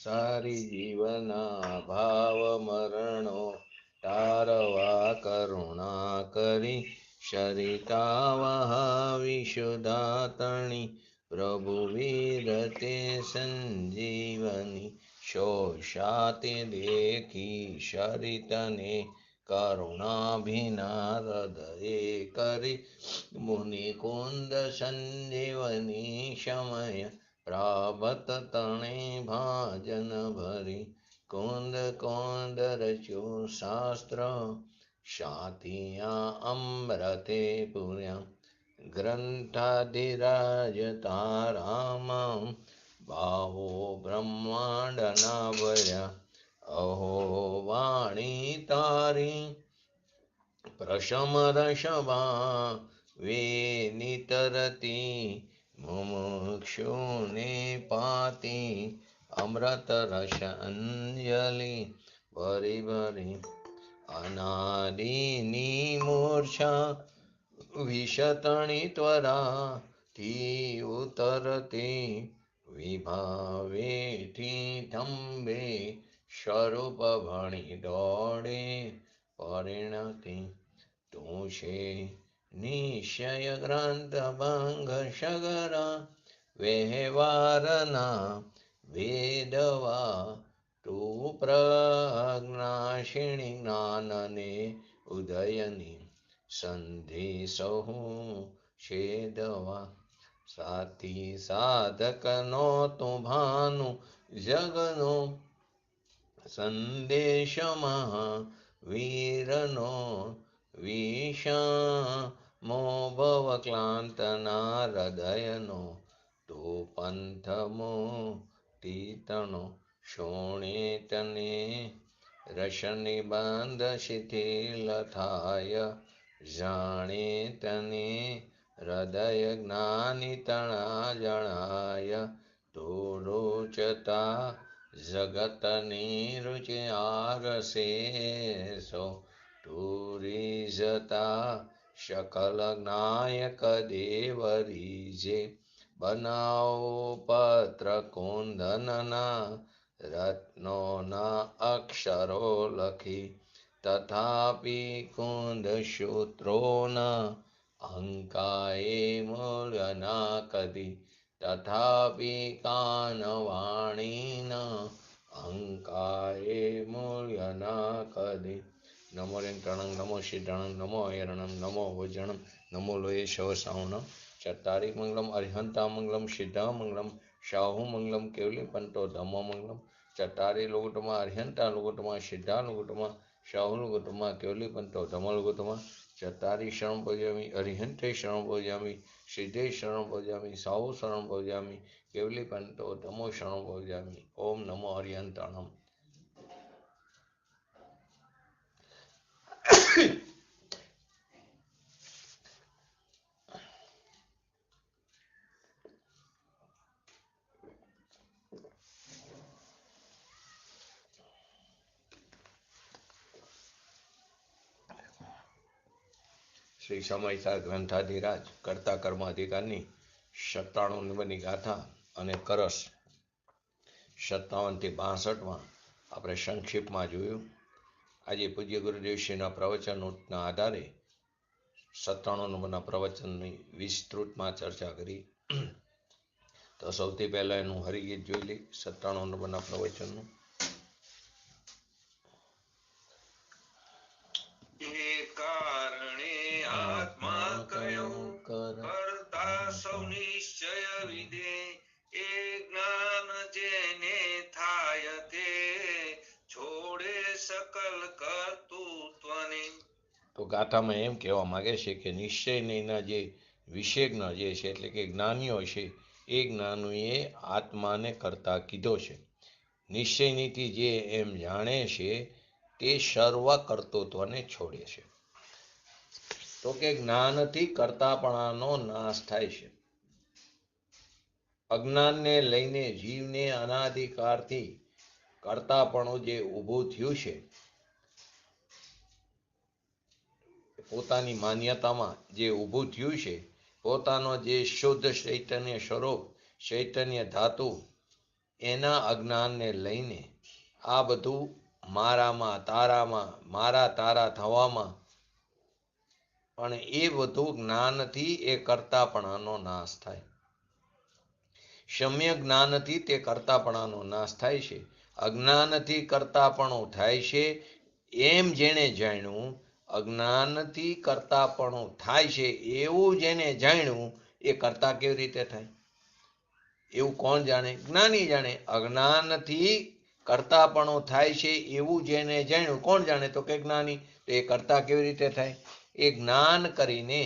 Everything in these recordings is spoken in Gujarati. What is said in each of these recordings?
સારી જીવના ભાવ મરણો તારવા કરુણા કરી શરિતા વહાવી શુદાતણી પ્રભુ વીરતે સંજીવની શોષાતે દેખી શરિતને કરુણાભિના હૃદયે કરી મુનિકુંદ સંજીવની સમય પ્રાપ્ત તણે ભાજન ભરી કુંદ કુંદ રચ્યું શાસ્ત્ર શાતિયા અમૃતે પુર્યા ગ્રંથાધિરાજ તારામ બાહો બ્રહ્માંડના ભર્યા અહો વાણી તારી પ્રશમ રશવા વેનિતરતી મુમુક્ષુને પાતી અમૃત રસ અંજલિ ભરી ભરી અનાદિની મૂર્છા વિશતણી ત્વરા થી ઉતરતી વિભાવેથી થંભે સ્વરૂપ ભણી દોડે પરિણતિ તું છે નિશ્ચય ગ્રંથ ભંગ સગરા વ્યવહારના વેદવા તું પ્રજ્ઞાશિણી જ્ઞાનને ઉદયની સંધિ સહુ છેદવા સાથી સાધકનો તું ભાનુ જગનો સંદેશમાં વીરનો વિષમો ભવ ક્લાંતના હૃદયનો તો પંથમો તીતણો શોણે તને રસનિબંધ શિથિલ થાય જાણે તને હૃદય જ્ઞાની તણા જણાય તો રોચતા જગતની રુચિ આરસે સો તુરીજતા શકલ નાયક દેવરીજે બનાવો પત્ર કુંદનના રત્નોના અક્ષરો લખી તથાપી કુંદ સૂત્રોના અંકાએ મૂલ્યના કદી તથાપી કાનવાણીના અંકાએ મૂલ્યના કદી નમો રેંકણં નમો સિદ્ધણં નમો હૈરણં નમો વજ્રણં નમો લોહે શવ સાવણ ચત્તારી મંગલમ અરિહંતા મંગલમ સિદ્ધા મંગલમ શાહુ મંગલમ કેવલી પંતો ધમ્મો મંગલમ ચત્તારી લોગુટમાં અરિહંતા લોગુટમાં સિદ્ધા લોગુટમાં શાહુ લોગુટમાં કેવલી પંતો ધમ્મો લોગુટમાં ચત્તારી શરણ ભોજામી અરિહંતે શરણ ભોજામી સિદ્ધે શરણ ભોજામી સાહુ શરણ ભોજામી કેવલી પંતો ધમ્મો શરણ ભોજામી ઓમ નમો અરિહંતાણમ. શ્રી સમયસાર ગ્રંથાધિરાજ કર્તા કર્મ અધિકારની 97 નંબરની ગાથા અને કરસ 57 થી 62માં આપણે સંક્ષિપ્તમાં જોયું. આજે પૂજ્ય ગુરુદેવશ્રીના પ્રવચનોના આધારે 97 નંબરના પ્રવચનની વિસ્તૃતમાં ચર્ચા કરી. તો સૌથી પહેલા એનું હરિગીત જોઈ લઈ 97 નંબરના પ્રવચનનું. તો ગાથામાં એમ કહેવા માંગે છે કે નિશ્ચયના જે વિશેષજ્ઞ જે છે એટલે કે જ્ઞાનીઓ છે એ જ્ઞાનીએ આત્માને કરતા કીધો છે. નિશ્ચયનીથી જે એમ જાણે છે તે સર્વ કર્તૃત્વને છોડે છે. તો કે જ્ઞાનથી કર્તાપણાનો નાશ થાય છે. અજ્ઞાનને લઈને જીવને અનાદિકાળથી કર્તાપણું જે ઊભું થયું છે પોતાની માન્યતામાં જે ઊભું થયું છે, પોતાનો જે શુદ્ધ ચૈતન્ય સ્વરૂપ ચૈતન્ય ધાતુ એના અજ્ઞાનને લઈને આ બધું મારામાં તારામાં મારા તારા થવામાં, પણ એ બધું જ્ઞાનથી એ કરતાપણાનો નાશ થાય. સમ્યક જ્ઞાનથી તે કરતાપણાનો નાશ થાય છે. અજ્ઞાનથી કરતાપણું થાય છે એમ જેણે જાણ્યું, અજ્ઞાનથી કરતાપણું થાય છે એવું જેને જાણ્યું, એ કરતા કેવી રીતે થાય? એવું કોણ જાણે? જ્ઞાની જાણે. અજ્ઞાનથી કરતાપણું થાય છે એવું જેને જાણ્યું, કોણ જાણે? તો કે જ્ઞાની. તો એ કરતા કેવી રીતે થાય? એ જ્ઞાન કરીને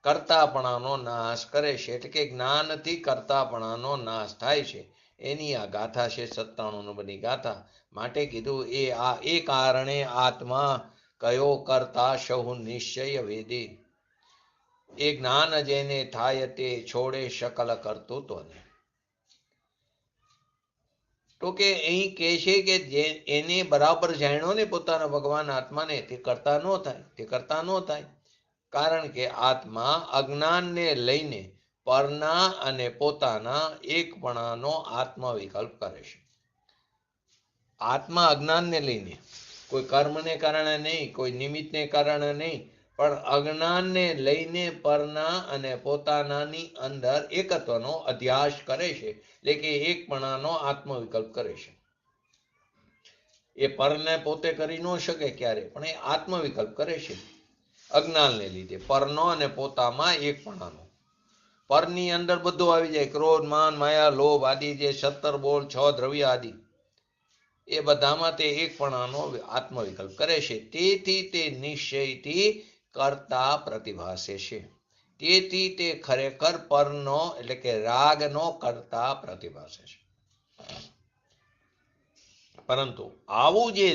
કરતાપણાનો નાશ કરે છે. એટલે કે જ્ઞાનથી કરતાપણાનો નાશ થાય છે. એની આ ગાથા છે 97 નંબરની ગાથા. માટે કીધું એ કારણે આત્મા કયો કરતા સહુ નિશ્ચય વેદે. એ જ્ઞાન જેને થાય તે છોડે સકલ કર્તૃત્વને. તો કે અહીં કહે છે કે જે એને બરાબર જાણ્યો ને પોતાના ભગવાન આત્માને, તે કરતા ન થાય. તે કરતા ન થાય કારણ કે આત્મા અજ્ઞાનને લઈને પરના અને પોતાના એકપણાનો આત્મવિકલ્પ કરે છે. આત્મા અજ્ઞાનને લઈને, કોઈ કર્મને કારણે નહીં, કોઈ નિમિત્તને કારણે નહીં, પણ અજ્ઞાનને લઈને પરના અને પોતાનાની અંદર એકત્વનો અધ્યાસ કરે છે. એટલે કે એકપણાનો આત્મવિકલ્પ કરે છે. એ પરને પોતે કરી ન શકે ક્યારે, પણ એ આત્મવિકલ્પ કરે છે અજ્ઞાનને લીધે. પરનો અને પોતામાં એકપણાનો. પરની અંદર બધું આવી જાય, ક્રોધ માન માયા લોભ આદિ, જે 17 બોલ 6 દ્રવ્ય આદિ, એ બધામાં તે એકપણાનો આત્મવિકલ્પ કરે છે. તેથી તે નિશ્ચયથી કરતા પ્રતિભાસે છે. તેથી તે ખરેખર પરનો એટલે કે રાગનો કરતા પ્રતિભાસે છે. પરંતુ આવું જે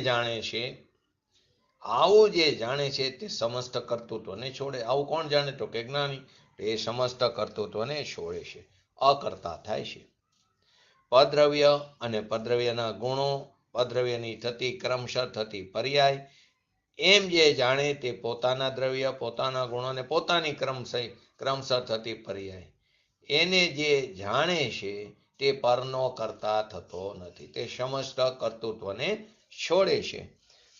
જાણે છે તે સમસ્ત કર્તૃત્વને છોડે. આવું કોણ જાણે? તો કે જ્ઞાની. એ સમસ્ત કર્તૃત્વને છોડે છે, અકર્તા થાય છે. પદ્રવ્ય અને પદ્રવ્યના ગુણો, પદ્રવ્યની થતી ક્રમશઃ થતી પર્યાય, એમ જે જાણે તે પોતાના દ્રવ્ય, પોતાના ગુણો અને પોતાની ક્રમશઃ થતી પર્યાય, એને જે જાણે છે તે પરનો કરતા થતો નથી. તે સમસ્ત કર્તૃત્વને છોડે છે.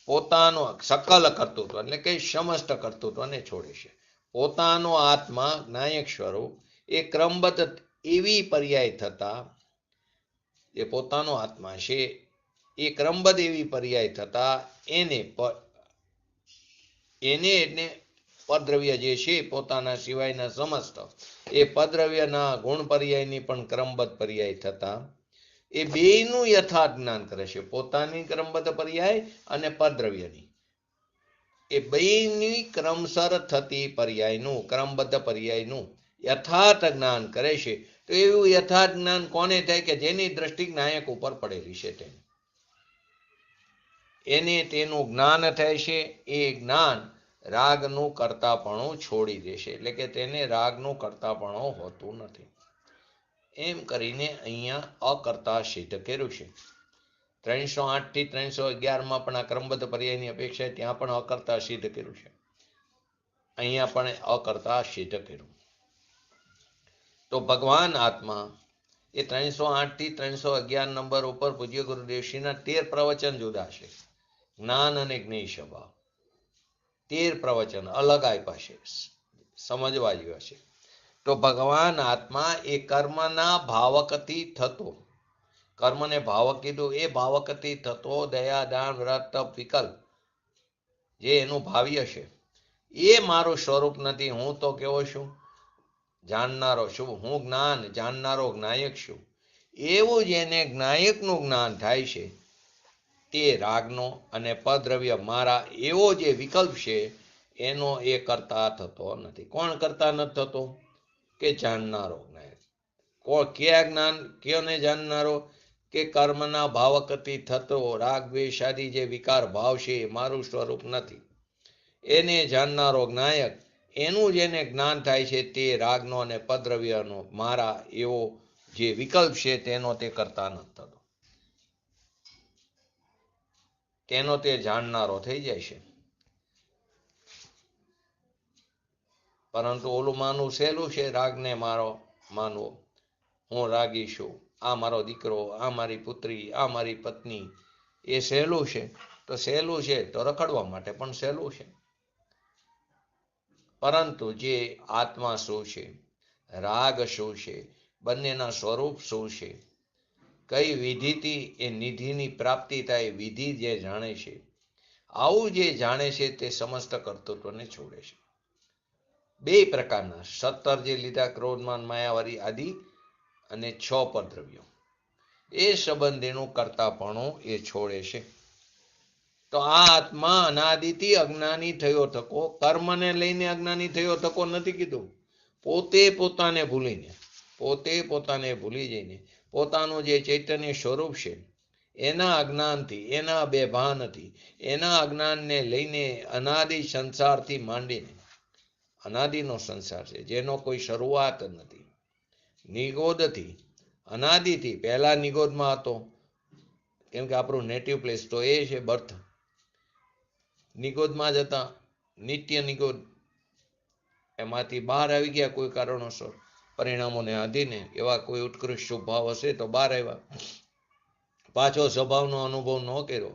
પોતાનો સકલ કર્તૃત્વ એટલે કે સમસ્ત કર્તૃત્વને છોડે છે. પોતાનો આત્મા જ્ઞાયક સ્વરૂપ એ ક્રમબદ્ધ એવી પર્યાય થતા, જે પોતાનો આત્મા છે એ ક્રમબદ્ધ એવી પર્યાય થતા એને એટલે પદ્રવ્ય જે છે પોતાના સિવાયના સમસ્ત એ પદ્રવ્યના ગુણ પર્યાયની પણ ક્રમબદ્ધ પર્યાય થતા એ બેયનું યથાર્થ જ્ઞાન કરે છે. પોતાની ક્રમબદ્ધ પર્યાય અને પદ્રવ્યની, એ બેયની ક્રમસર થતી પર્યાયનું, ક્રમબદ્ધ પર્યાયનું યથાર્થ જ્ઞાન કરે છે. તો એવું યથાર્થ જ્ઞાન કોને થાય? કે જેની દ્રષ્ટિ જ્ઞાયક ઉપર પડેલી છે એને તેનું જ્ઞાન થાય છે. એ જ્ઞાન રાગનું કરતાપણું છોડી દેશે. એટલે કે તેને રાગનું કરતાપણું હોતું નથી. એમ કરીને અહીંયા અકર્તા સિદ્ધ કર્યું છે. 308 થી 311 પણ આ ક્રમબદ્ધ પર્યાયની અપેક્ષા ત્યાં પણ અકર્તા સિદ્ધ કર્યું છે. અહીંયા પણ અકર્તા સિદ્ધ કર્યું. તો ભગવાન આત્મા એ 308 થી 311 નંબર ઉપર પૂજ્ય ગુરુદેવશ્રીના 13 પ્રવચન જુદા છે. જ્ઞાન અને જ્ઞેય સ્વભાવ 13 પ્રવચન અલગ આપ્યા છે, સમજવા જેવા છે. તો ભગવાન આત્મા એ કર્મના ભાવકથી થતો, કર્મને ભાવક કીધું, એ ભાવકથી થતો દયા દાન વ્રત તપ વિકલ્પ જે એનું ભાવ્ય છે, એ મારું સ્વરૂપ નથી. હું તો કેવો છું? જાણનારો છું. હું જ્ઞાન જાણનારો જ્ઞાયક છું. એવું જેને જ્ઞાયકનું જ્ઞાન થાય છે તે રાગનો અને પદ્રવ્ય મારા એવો જે વિકલ્પ છે એનો એ કરતા થતો નથી. કોણ કરતા નથી થતો? કે જાણનારો જ્ઞાયક. ક્યાં જ્ઞાન કયોને જાણનારો? કે કર્મના ભાવકથી થતો રાગ દ્વેષ આદિ જે વિકાર ભાવ છે એ મારું સ્વરૂપ નથી. એને જાણનારો જ્ઞાયક, એનું જેને જ્ઞાન થાય છે તે રાગનો અને પદ્રવ્યનો મારા એવો જે વિકલ્પ છે તેનો તે કરતા નથી થતો. તેનો તે જાણનારો થઈ જાય છે. પરંતુ ઓલું માનવું સહેલું છે, રાગને મારો માનવો, હું રાગી છું, આ મારો દીકરો, આ મારી પુત્રી, આ મારી પત્ની, એ સહેલું છે? તો સહેલું છે, તો રખડવા માટે પણ સહેલું છે. પરંતુ જે આત્મા શું છે, રાગ શું છે, બંનેના સ્વરૂપ શું છે, કઈ વિધિથી એ નિધિની પ્રાપ્તિ થાય, વિધિ જે જાણે છે, આવું જે જાણે છે તે સમસ્ત કર્તૃત્વને છોડે છે. બે પ્રકારના 17 જે લીધા, ક્રોધમાન માયાવારી આદિ, અને 6 પરદ્રવ્યો, એ સંબંધીનું કરતાપણું એ છોડે છે. તો આ આત્મા અનાદિથી અજ્ઞાની થયો થકો, કર્મને લઈને અજ્ઞાની થયો થકો નથી કીધું. પોતે પોતાને ભૂલી જઈને પોતાનું જે ચૈતન્ય સ્વરૂપ છે એના અજ્ઞાનથી, એના બેભાનથી, એના અજ્ઞાનને લઈને અનાદિ સંસારથી માંડીને, અનાદિનો સંસાર છે જેનો કોઈ શરૂઆત નથી, નિગોદથી, અનાદિથી, પહેલા નિગોદમાં હતો, કેમ કે આપણું નેટિવ પ્લેસ તો એ છે બર્થ, નિગોદમાં જ હતા, નિત્ય નિગોદ, એમાંથી બહાર આવી ગયા કોઈ કારણોસર, પરિણામોને આધીને, એવા કોઈ ઉત્કૃષ્ટ શુભ ભાવ હશે તો બહાર આવ્યા, પાછો સ્વભાવનો અનુભવ ન કર્યો,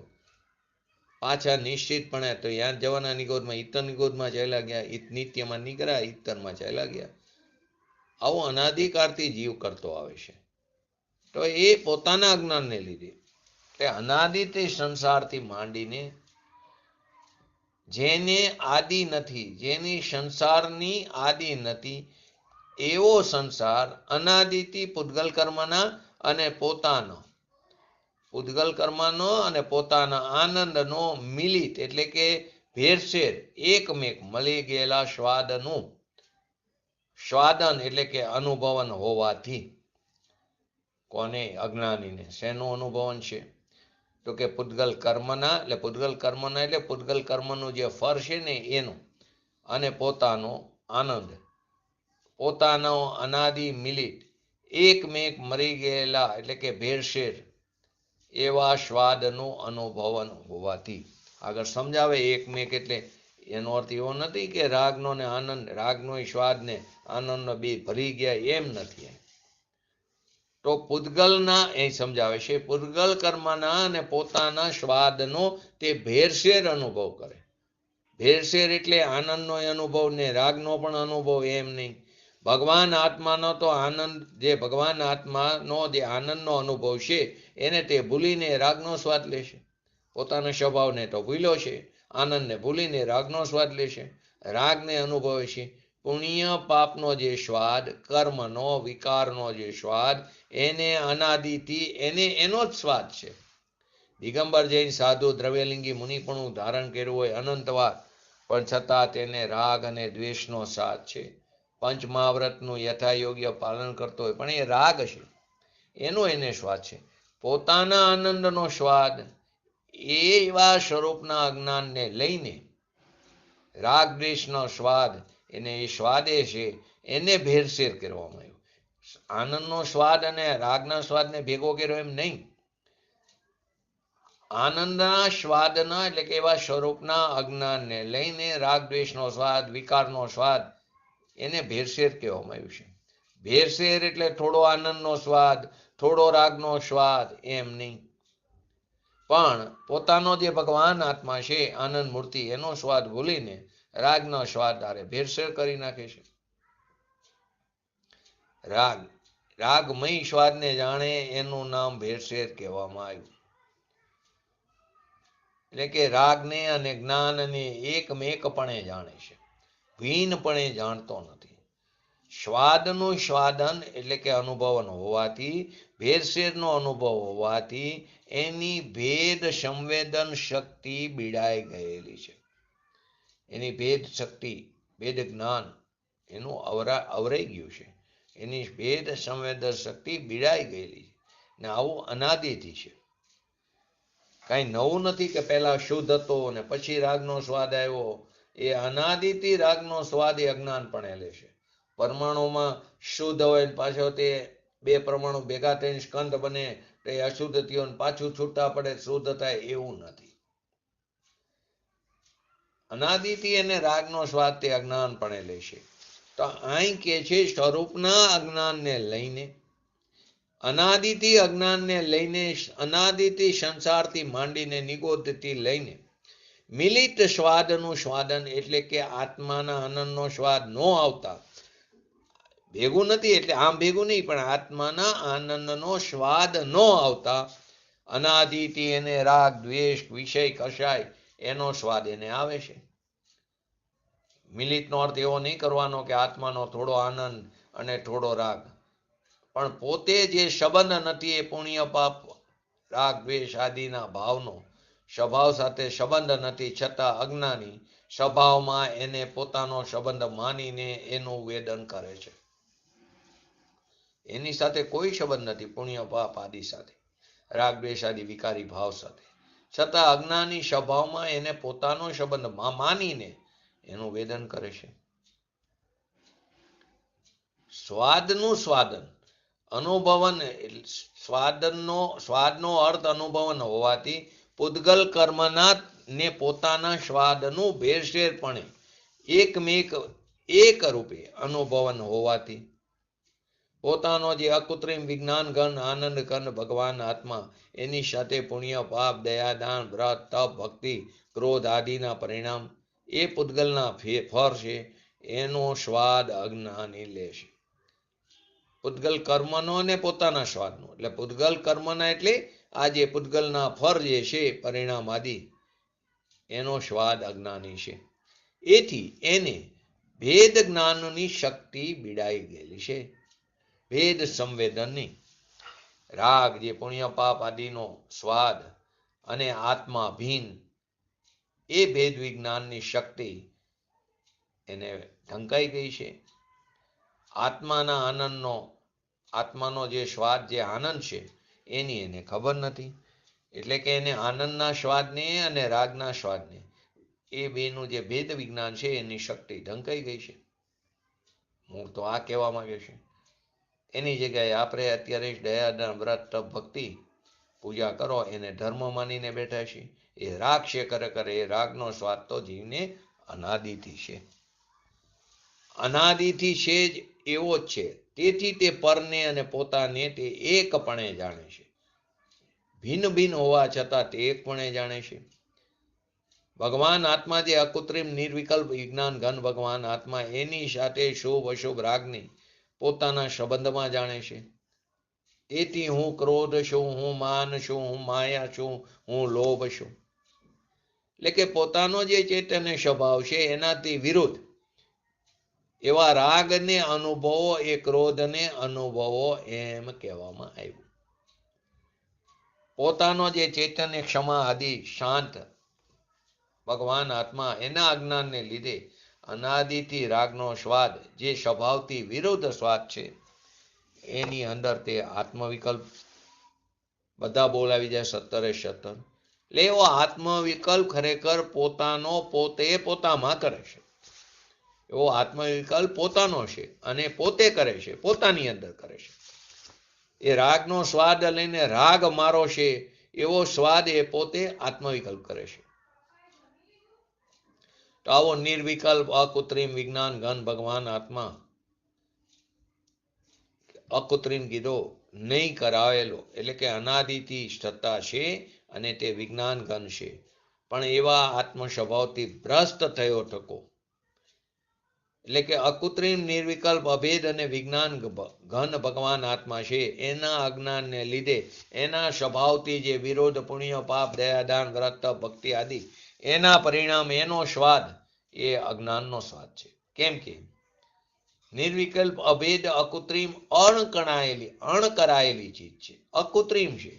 પાછા નિશ્ચિતપણે તો યાદ જવાના નિગોદમાં, ઇતર નિગોદમાં ચાલ્યા ગયા, નિત્યમાં નીકળ્યા, ઇતરમાં ચાલ્યા ગયા. આવું અનાદિકાળથી જીવ કરતો આવે છે. તો એ પોતાના અજ્ઞાનને લીધે, એટલે અનાદિથી સંસારથી માંડીને જેને આદિ નથી, જેની સંસારની આદિ નથી, એવો સંસાર અનાદિથી પૂતગલ કર્મના અને પોતાનો, પૂતગલ કર્મનો અને પોતાના આનંદનો મિલિત, એટલે કે ભેરસેર, એકમેક મળી ગયેલા સ્વાદનું, સ્વાદન એટલે કે અનુભવન હોવાથી, કોને? અજ્ઞાનીને. શેનું અનુભવન છે? તો કે પૂતગલ કર્મના, એટલે પૂતગલ કર્મના એટલે પૂતગલ કર્મનું જે ફળ છે ને એનું, અને પોતાનો આનંદ, પોતાનો અનાદિ મિલિત, એકમેક મરી ગયેલા એટલે કે ભેરસેર એવા સ્વાદનું અનુભવન હોવાથી. આગળ સમજાવે એકમેક એટલે એનો અર્થ એવો નથી કે રાગનો ને આનંદ, રાગનો સ્વાદ ને આનંદનો બે ભરી ગયા, એમ નથી. તો પૂતગલના એ સમજાવે છે, પૂતગલ કર્મના અને પોતાના સ્વાદનો તે ભેરસેર અનુભવ કરે. ભેરસેર એટલે આનંદનો અનુભવ ને રાગનો પણ અનુભવ, એમ નહીં. ભગવાન આત્માનો તો આનંદ, જે ભગવાન આત્માનો જે આનંદનો અનુભવ છે એને તે ભૂલીને રાગનો સ્વાદ લેશે. પોતાના સ્વભાવને તો ભૂલ્યો છે, આનંદને ભૂલીને રાગનો સ્વાદ લેશે, રાગને અનુભવે છે. પુણ્ય પાપનો જે સ્વાદ, કર્મનો, વિકારનો જે સ્વાદ, એને અનાદિથી એનો જ સ્વાદ છે. દિગંબર જૈન સાધુ દ્રવ્યલિંગી મુનિ પણ ધારણ કર્યું હોય અનંતવાર, પણ છતાં તેને રાગ અને દ્વેષનો સાથ છે. પંચમહાવ્રતનું યથાયોગ્ય પાલન કરતો હોય પણ એ રાગ છે, એનો એને સ્વાદ છે. પોતાના આનંદનો સ્વાદ એવા સ્વરૂપના અજ્ઞાનને લઈને રાગ દ્વેષનો સ્વાદ, એને એ સ્વાદે છે, એને ભેરસેર કરવામાં આવ્યો. આનંદનો સ્વાદ અને રાગના સ્વાદને ભેગો કર્યો એમ નહીં. આનંદના સ્વાદના એટલે કે એવા સ્વરૂપના અજ્ઞાનને લઈને રાગ દ્વેષનો સ્વાદ, વિકારનો સ્વાદ, એને ભેરસેર કહેવામાં આવ્યું છે. ભેરસેર એટલે થોડો આનંદનો સ્વાદ, થોડો રાગનો સ્વાદ, એમ નહીં. પણ પોતાનો જે ભગવાન આત્મા છે, આનંદ મૂર્તિ, એનો સ્વાદ ભૂલીને રાગનો સ્વાદ આરે ભેરસેર કરી નાખે છે. રાગમય સ્વાદને જાણે એનું નામ ભેરસેર કહેવામાં આવ્યું. એટલે કે રાગને અને જ્ઞાનને એકમેકપણે જાણે છે, ભિન્નપણે જાણતો નથી. સ્વાદનું સ્વાદન એટલે કે અનુભવન હોવાથી, ભેરસેરનો અનુભવ હોવાથી એની ભેદ સંવેદન શક્તિ બીડાઈ ગયેલી છે. એની ભેદ શક્તિ, ભેદ જ્ઞાન એનું અવરાઈ ગયું છે. એની ભેદ સંવેદન શક્તિ બીડાઈ ગયેલી છે. ને આવું અનાદિથી છે, કઈ નવું નથી કે પહેલા શુદ્ધ હતો અને પછી રાગનો સ્વાદ આવ્યો. એ અનાદિથી રાગનો સ્વાદ એ અજ્ઞાન પણ લે છે. પરમાણુમાં શુદ્ધ હોય પાછો તે બે પરમાણુ ભેગા થઈને સ્કંદ બને, તે અશુદ્ધ થયો પાછું છૂટા પડે શુદ્ધ થાય, એવું નથી. અનાદિથી એને રાગનો સ્વાદ તે અજ્ઞાન પણ લે છે. તો અહીં કે છે સ્વરૂપના અજ્ઞાનને લઈને અનાદિથી અજ્ઞાનને લઈને, અનાદિથી સંસારથી માંડીને નિગોદથી લઈને મિલિત સ્વાદનું સ્વાદન, એટલે કે આત્માના આનંદનો સ્વાદ ન આવતા, ભેગું નથી એટલે આમ ભેગું નહીં, પણ આત્માના આનંદનો સ્વાદ ન આવતા અનાદિથી એને રાગ દ્વેષ વિષય કશાય એનો સ્વાદ એને આવે છે. મિલિતનો અર્થ એવો નહીં કરવાનો કે આત્માનો થોડો આનંદ અને થોડો રાગ, પણ પોતે જે સંબંધ નથી એ પુણ્ય પાપ રાગ દ્વેષ આદિના ભાવનો સ્વભાવ સાથે સંબંધ નથી, છતાં અજ્ઞાની સ્વભાવમાં એને પોતાનો સંબંધ માનીને એનું વેદન કરે છે. એની સાથે કોઈ સંબંધ નથી પુણ્ય પાપ આદિ સાથે, રાગ દ્વેષ આદિ વિકારી ભાવ સાથે, છતાં અજ્ઞાની સ્વભાવમાં એને પોતાનો સંબંધ માનીને એનું વેદન કરે છે. સ્વાદનું સ્વાદન, અનુભવન, સ્વાદનો અર્થ અનુભવન હોવાથી પૂદગલ કર્મના ને પોતાના સ્વાદનું ભેરસેરપણે એક રૂપે અનુભવન હોવાથી પોતાનો જે અકૃત્રિમ વિજ્ઞાન ઘન આનંદ ઘન ભગવાન આત્મા, એની સાથે પુણ્ય પાપ દયા દાન વ્રત તપ ભક્તિ ક્રોધ આદિના પરિણામ એ પૂદગલના ફળ છે, એનો સ્વાદ અજ્ઞાની લેશે. પૂદગલ કર્મનો ને પોતાના સ્વાદનો, એટલે પૂદગલ કર્મના એટલે આ જે પૂદગલના ફળ જે છે પરિણામ આદિ, એનો સ્વાદ અજ્ઞાની છે. એથી એને ભેદ જ્ઞાનની શક્તિ બીડાઈ ગયેલી છે, ભેદ સંવેદનની. રાગ જે પુણ્ય પાપ આદિનો સ્વાદ અને આત્મા ભીન, એ ભેદ વિજ્ઞાનની શક્તિ એને ઢંકાઈ ગઈ છે. આત્માના આનંદનો, આત્માનો જે સ્વાદ જે આનંદ છે એની એને ખબર નથી, એટલે કે એને આનંદના સ્વાદને અને રાગના સ્વાદને એ બેનું જે ભેદ વિજ્ઞાન છે એની શક્તિ ઢંકાઈ ગઈ છે. મૂળ તો આ કહેવા માંગે છે. એની જગ્યાએ આપણે અત્યારે દયા વ્રત તપ ભક્તિ પૂજા કરો એને ધર્મ માનીને બેઠા છીએ. એ રાગ છે ખરેખર એ રાગનો સ્વાદ તો જીવને અનાદિથી છે, અનાદિથી છે જ એવો જ છે. તેથી તે પરને અને પોતાને તે એકપણે જાણે છે, ભિન્ન ભિન્ન હોવા છતાં તે એકપણે જાણે છે. ભગવાન આત્મા જે અકૃત્રિમ નિર્વિકલ્પ વિજ્ઞાન ઘન ભગવાન આત્મા, એની સાથે શુભ અશુભ રાગની પોતાના સંબંધમાં જાણે છે. તેથી હું ક્રોધ છું, હું માન છું, હું માયા છું, હું લોભ છું, એટલે કે પોતાનો જે ચૈતન્ય સ્વભાવ છે એનાથી વિરુદ્ધ એવા રાગને અનુભવો, એ ક્રોધને અનુભવો એમ કહેવામાં આવ્યું. પોતાનો જે ચૈતન્ય ક્ષમા આદિ શાંત ભગવાન આત્મા, એના અજ્ઞાનને લીધે અનાદિથી રાગનો સ્વાદ જે સ્વભાવથી વિરુદ્ધ સ્વાદ છે એની અંદર તે આત્મવિકલ્પ બધા બોલાવી જાય 17 એટલે એવો આત્મવિકલ્પ ખરેખર પોતાનો પોતે પોતામાં કરે છે. એવો આત્મવિકલ્પ પોતાનો છે અને પોતે કરે છે, પોતાની અંદર કરે છે. એ રાગનો સ્વાદ લઈને રાગ મારો છે એવો સ્વાદ એ પોતે આત્મવિકલ્પ કરે છે. તો આવો નિર્વિકલ્પ અકૃત્રિમ વિજ્ઞાન ઘન ભગવાન આત્મા, અકૃત્રિમ કીધો નહીં કરાવેલો, એટલે કે અનાદિથી સત્તા છે અને તે વિજ્ઞાન ઘન છે, પણ એવા આત્મ સ્વભાવથી ભ્રષ્ટ થયો ટકો, એટલે કે અકૃત્રિમ નિર્વિકલ્પ અભેદ અને વિજ્ઞાન ઘન ભગવાન આત્મા છે, એના અજ્ઞાનને લીધે એના સ્વભાવથી જે વિરોધ પુણ્ય પાપ દયા દાન વ્રત ભક્તિ આદિ એના પરિણામ એનો સ્વાદ એ અજ્ઞાનનો સ્વાદ છે. કેમ કે નિર્વિકલ્પ અભેદ અકૃત્રિમ અણકરાયેલી ચીજ છે, અકૃત્રિમ છે,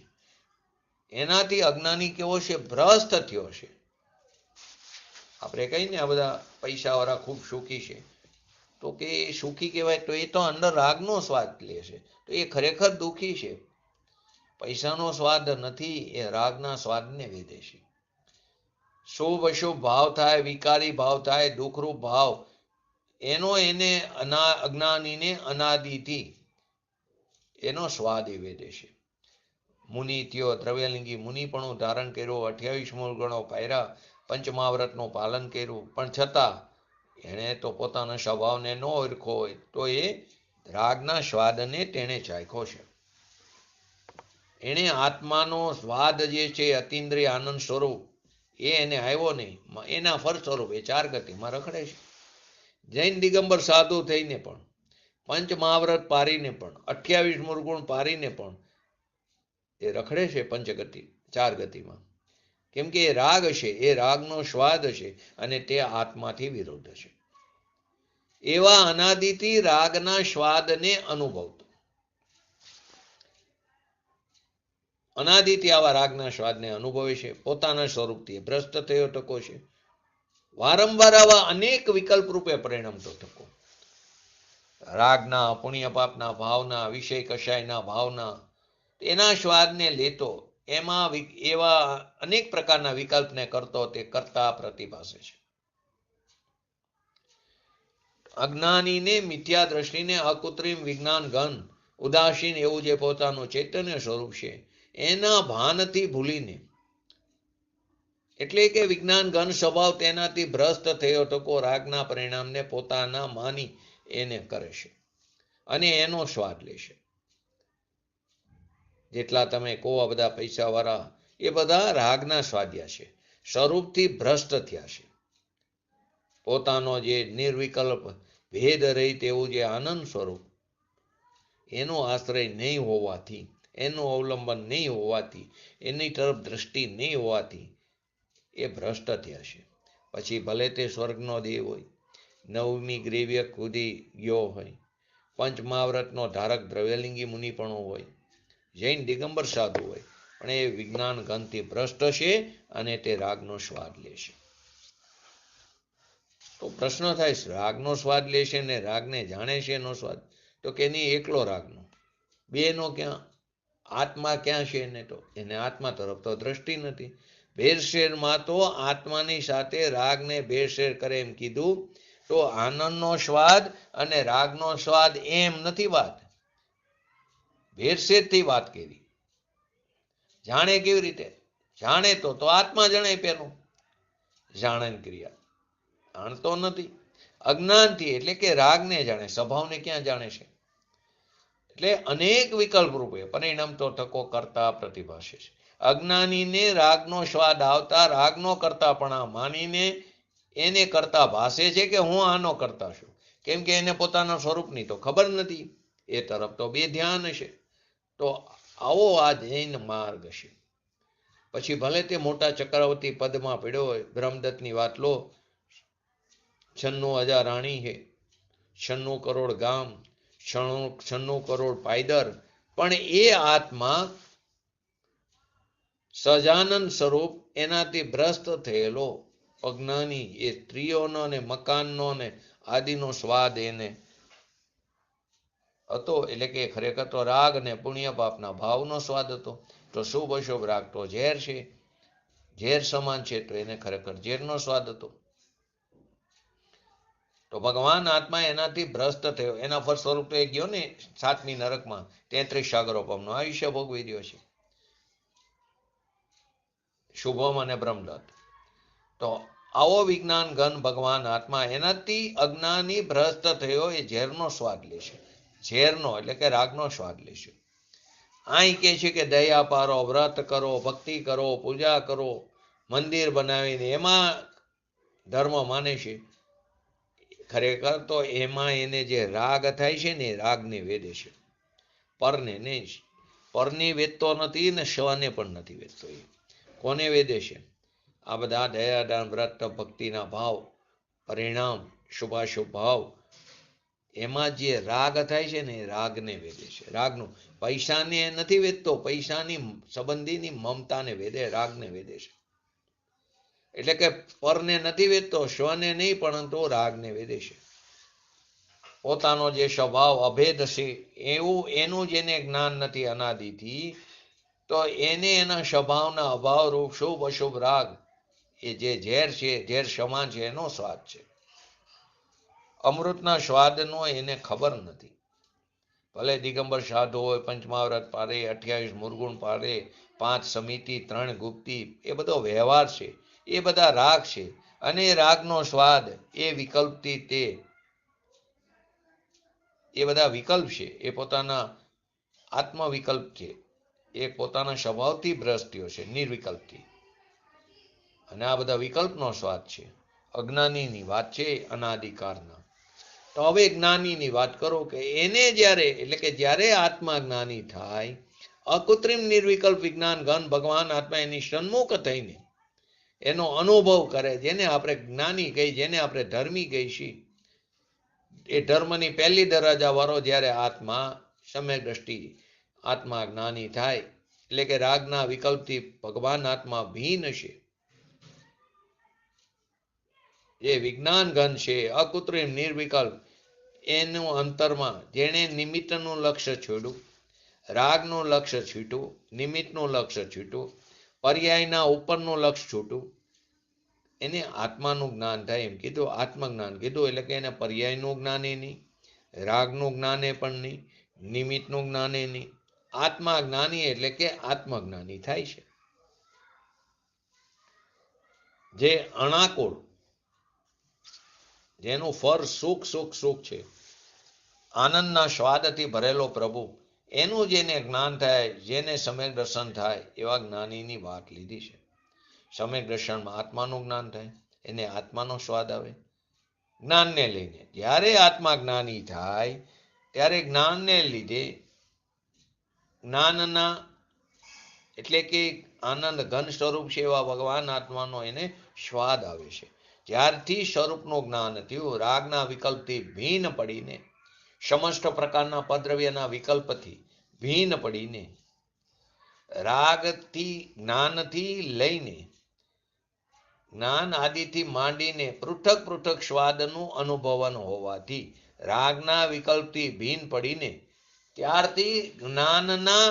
એનાથી અજ્ઞાની કેવો છે, ભ્રષ્ટ થયો છે. આપણે કહીને આ બધા પૈસા વાળા ખૂબ સુખી છે, તો કે સુખી કહેવાય તો એ તો અંદર રાગનો સ્વાદ લે છે, તો એ ખરેખર દુઃખી છે. પૈસાનો સ્વાદ નથી, એ રાગના સ્વાદને વેધે છે. શુભ અશુભ ભાવ થાય, વિકારી ભાવ થાય, દુઃખરૂપ ભાવ, એનો એને અજ્ઞાનીને અનાદિથી એનો સ્વાદ એ વેધે છે. મુનિ થયો, દ્રવ્યલિંગી મુનિપણું ધારણ કર્યું, 28 મૂળ ગણો પાયરા, પંચમહાવ્રતનું પાલન કર્યું, પણ છતાં એણે તો પોતાના સ્વભાવને ન ઓળખો હોય તો એ રાગના સ્વાદને તેણે ચાખ્યો છે. એને આત્માનો સ્વાદ જે છે અતિન્દ્રિય આનંદ સ્વરૂપ એ એને આવ્યો નહીં, એના ફળ સ્વરૂપ એ 4 ગતિમાં રખડે છે. જૈન દિગંબર સાધુ થઈને પણ, પંચ મહાવ્રત પારીને પણ, 28 મુરગુણ પારીને પણ એ રખડે છે પંચગતિ 4 ગતિમાં. કેમ કે એ રાગ છે, એ રાગનો સ્વાદ છે અને તે આત્માથી વિરુદ્ધ છે. એવા અનાદિથી રાગના સ્વાદને અનુભવતો, અનાદિથી આવા રાગના સ્વાદને અનુભવે છે, પોતાના સ્વરૂપથી ભ્રષ્ટ થયો ટકો છે. વારંવાર આવા અનેક વિકલ્પ રૂપે પરિણમતો ટકો, રાગના, પુણ્ય પાપના ભાવના, વિષય કષાયના ભાવના, એના સ્વાદને લેતો, એમાં એવા અનેક પ્રકારના વિકલ્પને કરતો તે કરતા પ્રતિભાસે છે. અજ્ઞાનીને, મિથ્યા દ્રષ્ટિને, અકૃત્રિમ વિજ્ઞાન ઘન, ઉદાસીન એવું જે પોતાનું ચૈતન્ય સ્વરૂપ છે એના ભાનથી ભૂલીને, એટલે કે વિજ્ઞાન ઘન સ્વભાવ તેનાથી ભ્રષ્ટ થયો ટકો રાગના પરિણામને પોતાના માની એને કરે છે અને એનો સ્વાદ લેશે. જેટલા તમે કહો બધા પૈસા વાળા એ બધા રાગના સ્વાદ્યા છે, સ્વરૂપથી ભ્રષ્ટ થયા છે. પોતાનો જે નિર્વિકલ્પ ભેદ રહિત એવું જે આનંદ સ્વરૂપ એનો આશ્રય નહીં હોવાથી, એનું અવલંબન નહીં હોવાથી, એની તરફ દ્રષ્ટિ નહીં હોવાથી એ ભ્રષ્ટ થયા છે. પછી ભલે તે સ્વર્ગનો દેવ હોય, 9મી ગ્રેવ્ય કૂદી ગયો હોય, પંચમહાવ્રતનો ધારક દ્રવ્યલિંગી મુનિ પણ હોય, જૈન દિગંબર સાધુ હોય, પણ એ વિજ્ઞાન ગણથી ભ્રષ્ટ છે અને તે રાગનો સ્વાદ લેશે. તો પ્રશ્ન થાય, રાગનો સ્વાદ લેશે ને રાગને જાણે છે એનો સ્વાદ? તો કે નહીં, એકલો રાગનો, બેનો ક્યાં? આત્મા ક્યાં છે એને? તો એને આત્મા તરફ તો દ્રષ્ટિ નથી. ભેરસેરમાં તો આત્માની સાથે રાગને ભેરસેર કરે એમ કીધું. તો આનંદનો સ્વાદ અને રાગનો સ્વાદ એમ નથી વાત, ભેરસેરથી વાત કરી. જાણે કેવી રીતે? જાણે તો આત્મા જાણે પેલું જાણન ક્રિયા, જાણતો નથી. અજ્ઞાનથી એટલે કે રાગને જાણે, સ્વભાવને ક્યાં જાણે છે? એટલે અનેક વિકલ્પ રૂપે પરિણામતો ટકો કરતા પ્રતિભાસે છે. અજ્ઞાનીને રાગનો સ્વાદ આવતા રાગનો કરતાપણા માનીને એને કરતા ભાસે છે કે હું આનો કરતા છું, કેમ કે એને પોતાના સ્વરૂપની તો ખબર નથી, એ તરફ તો બે ધ્યાન છે. તો આવો આ જૈન માર્ગ છે. પછી ભલે તે મોટા ચક્રવર્તી પદમાં પડ્યો હોય, બ્રહ્મદત્તની વાત લો, 96,000 રાણી છે, 96 કરોડ ગામ, 96 કરોડ પાયદર, પણ એ આત્મા સજાનંદ સ્વરૂપ એનાથી ભ્રષ્ટ થયેલો અજ્ઞાની, એ સ્ત્રીઓનો ને મકાનનો ને આદિનો સ્વાદ એને હતો. એટલે કે ખરેખર તો રાગ ને પુણ્ય પાપના ભાવનો સ્વાદ હતો. તો શુભ અશુભ રાગ તો ઝેર છે, ઝેર સમાન છે, તો એને ખરેખર ઝેરનો સ્વાદ હતો. તો ભગવાન આત્મા એનાથી ભ્રષ્ટ થયો, એના ફળ સ્વરૂપ તો એ ગયો ને 7મી નરકમાં 33 સાગરોપમનું આયુષ્ય ભોગવી રહ્યો છે, શુભમ અને બ્રહ્મદત્ત. તો આવો વિજ્ઞાન ઘન ભગવાન આત્મા એનાથી અજ્ઞાની ભ્રષ્ટ થયો એ ઝેરનો સ્વાદ લેશે, ઝેરનો એટલે કે રાગનો સ્વાદ લેશે. અહીં કે છે કે દયા પારો, વ્રત કરો, ભક્તિ કરો, પૂજા કરો, મંદિર બનાવીને એમાં ધર્મ માને છે. ખરેખર તો એમાં એને જે રાગ થાય છે ને રાગને વેદે છે, પરને નહીં. પરની વેદતો નથી ને સ્વને પણ નથી વેદતો. એ કોને વેદે છે? આ બધા દયાદાન, વ્રત, ભક્તિના ભાવ, પરિણામ, શુભાશુભ ભાવ, એમાં જે રાગ થાય છે ને એ રાગને વેદે છે. રાગનું પૈસાને નથી વેદતો, પૈસાની સંબંધીની મમતાને વેદે, રાગને વેદે છે. એટલે કે પરને નથી વેદતો, સ્વને નહીં, પરંતુ રાગને વેદે છે. પોતાનો જે સ્વભાવ અભેદ છે એવું એનું જેને જ્ઞાન નથી અનાદિથી, તો એને એના સ્વભાવના અભાવ રૂપ શુભ અશુભ રાગ એ જે ઝેર છે, ઝેર સમાન છે, એનો સ્વાદ છે. અમૃતના સ્વાદનો એને ખબર નથી. ભલે દિગંબર સાધુ હોય, પંચમહાવ્રત પારે, 28 મુરગુણ પારે, 5 સમિતિ, 3 ગુપ્તી, એ બધો વ્યવહાર છે, એ બધા રાગ છે. અને રાગનો સ્વાદ એ વિકલ્પથી તે એ બધા વિકલ્પ છે, એ પોતાના આત્મવિકલ્પ છે. એ પોતાના સ્વભાવથી ભ્રષ્ટ થયો છે, નિર્વિકલ્પથી. અને આ બધા વિકલ્પનો સ્વાદ છે. અજ્ઞાનીની વાત છે અનાદિકાળના. તો હવે જ્ઞાનીની વાત કરો કે એને જ્યારે, એટલે કે જ્યારે આત્મા જ્ઞાની થાય, અકૃત્રિમ નિર્વિકલ્પ વિજ્ઞાન ઘન ભગવાન આત્મા એની સન્મુખ થઈને એનો અનુભવ કરે, જેને આપણે જ્ઞાની કહી, જેને આપણે ધર્મી કહી છીએ. એ ધર્મની પહેલી દરજ્જા વાળો જ્યારે આત્મા સમ્યક દ્રષ્ટિ આત્મા જ્ઞાની થાય, એટલે કે રાગના વિકલ્પથી ભગવાન આત્મા ભિન્ન છે, જે વિજ્ઞાન ઘન છે, અકૃત્રિમ નિર્વિકલ્પ, એનું અંતરમાં જેણે નિમિત્તનું લક્ષ્ય છોડ્યું, રાગનું લક્ષ્ય છૂટ્યું, નિમિત્તનું લક્ષ્ય છૂટ્યું, પર્યાયના ઉપરનું લક્ષ્ય છૂટ્યું, એને આત્માનું જ્ઞાન થાય એમ કીધું. આત્મજ્ઞાન કીધું એટલે કે એને પર્યાયનું જ્ઞાને નહીં, રાગનું જ્ઞાને પણ નહીં, નિમિત્તનું જ્ઞાને નહીં. આત્મા જ્ઞાની એટલે કે આત્મજ્ઞાની થાય છે. જે અણાકુળ, જેનું ફર સુખ સુખ સુખ છે, આનંદના સ્વાદથી ભરેલો પ્રભુ, એનું જેને જ્ઞાન થાય, જેને સમ્યક દર્શન થાય, એવા જ્ઞાનીની વાત લીધી છે. સમ્યક દર્શનમાં આત્માનું જ્ઞાન થાય, એને આત્માનો સ્વાદ આવે જ્ઞાનને લઈને. જ્યારે આત્મા જ્ઞાની થાય ત્યારે જ્ઞાનને લીધે જ્ઞાનના, એટલે કે આનંદ ઘન સ્વરૂપ છે એવા ભગવાન આત્માનો એને સ્વાદ આવે છે. જ્યારથી સ્વરૂપનું જ્ઞાન થયું, રાગના વિકલ્પથી ભિન્ન પડીને, સમસ્ત પ્રકારના પદ્રવ્યના વિકલ્પથી ભિન્ન પડીને, રાગથી જ્ઞાનથી લઈને જ્ઞાન આદિથી માંડીને પૃથક પૃથક સ્વાદનું અનુભવન હોવાથી, રાગના વિકલ્પથી ભિન્ન પડીને ત્યારથી જ્ઞાનના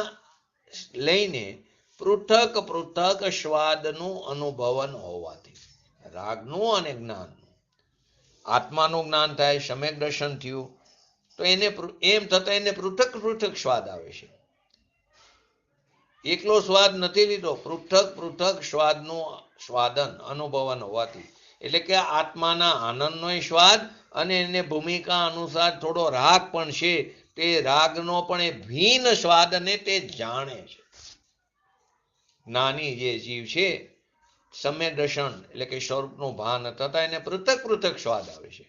લઈને પૃથક પૃથક સ્વાદનું અનુભવન હોવાથી, રાગનું અને જ્ઞાનનું, આત્માનું જ્ઞાન થાય, સમ્યક દર્શન થયું, તો એને એમ થતા એને પૃથક પૃથક સ્વાદ આવે છે. એકલો સ્વાદ નથી લીધો, પૃથક પૃથક સ્વાદનું સ્વાદન અનુભવન હોવાથી, એટલે કે આત્માના આનંદનો સ્વાદ, અને એને ભૂમિકા અનુસાર થોડો રાગ પણ છે, તે રાગનો પણ એ ભિન્ન સ્વાદને તે જાણે છે. જ્ઞાની જે જીવ છે, સમ્યક દર્શન એટલે કે સ્વરૂપનું ભાન થતા એને પૃથક પૃથક સ્વાદ આવે છે.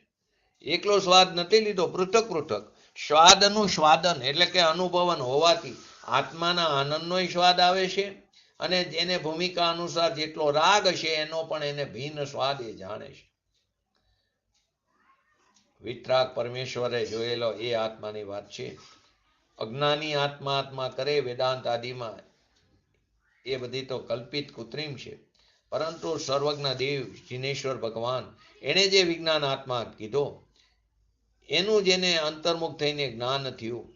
એકલો સ્વાદ નથી લીધો, પૃથક પૃથક સ્વાદનું સ્વાદન એટલે કે અનુભવન હોવાથી આત્માના આનંદનો સ્વાદ આવે છે, અને જેને ભૂમિકા અનુસાર જેટલો રાગ છે એનો પણ એને ભિન્ન સ્વાદ એ જાણે છે. વિતરાગ પરમેશ્વરે જોયેલો એ આત્માની વાત છે. અજ્ઞાની આત્મા આત્મા કરે વેદાંત આદિમાં, એ બધી તો કલ્પિત કૃત્રિમ છે. પરંતુ સર્વજ્ઞ દેવ જીનેશ્વર ભગવાન, એને જે વિજ્ઞાન આત્મા કીધો, એનું જેને અંતર્મુખ થઈને જ્ઞાન થયું,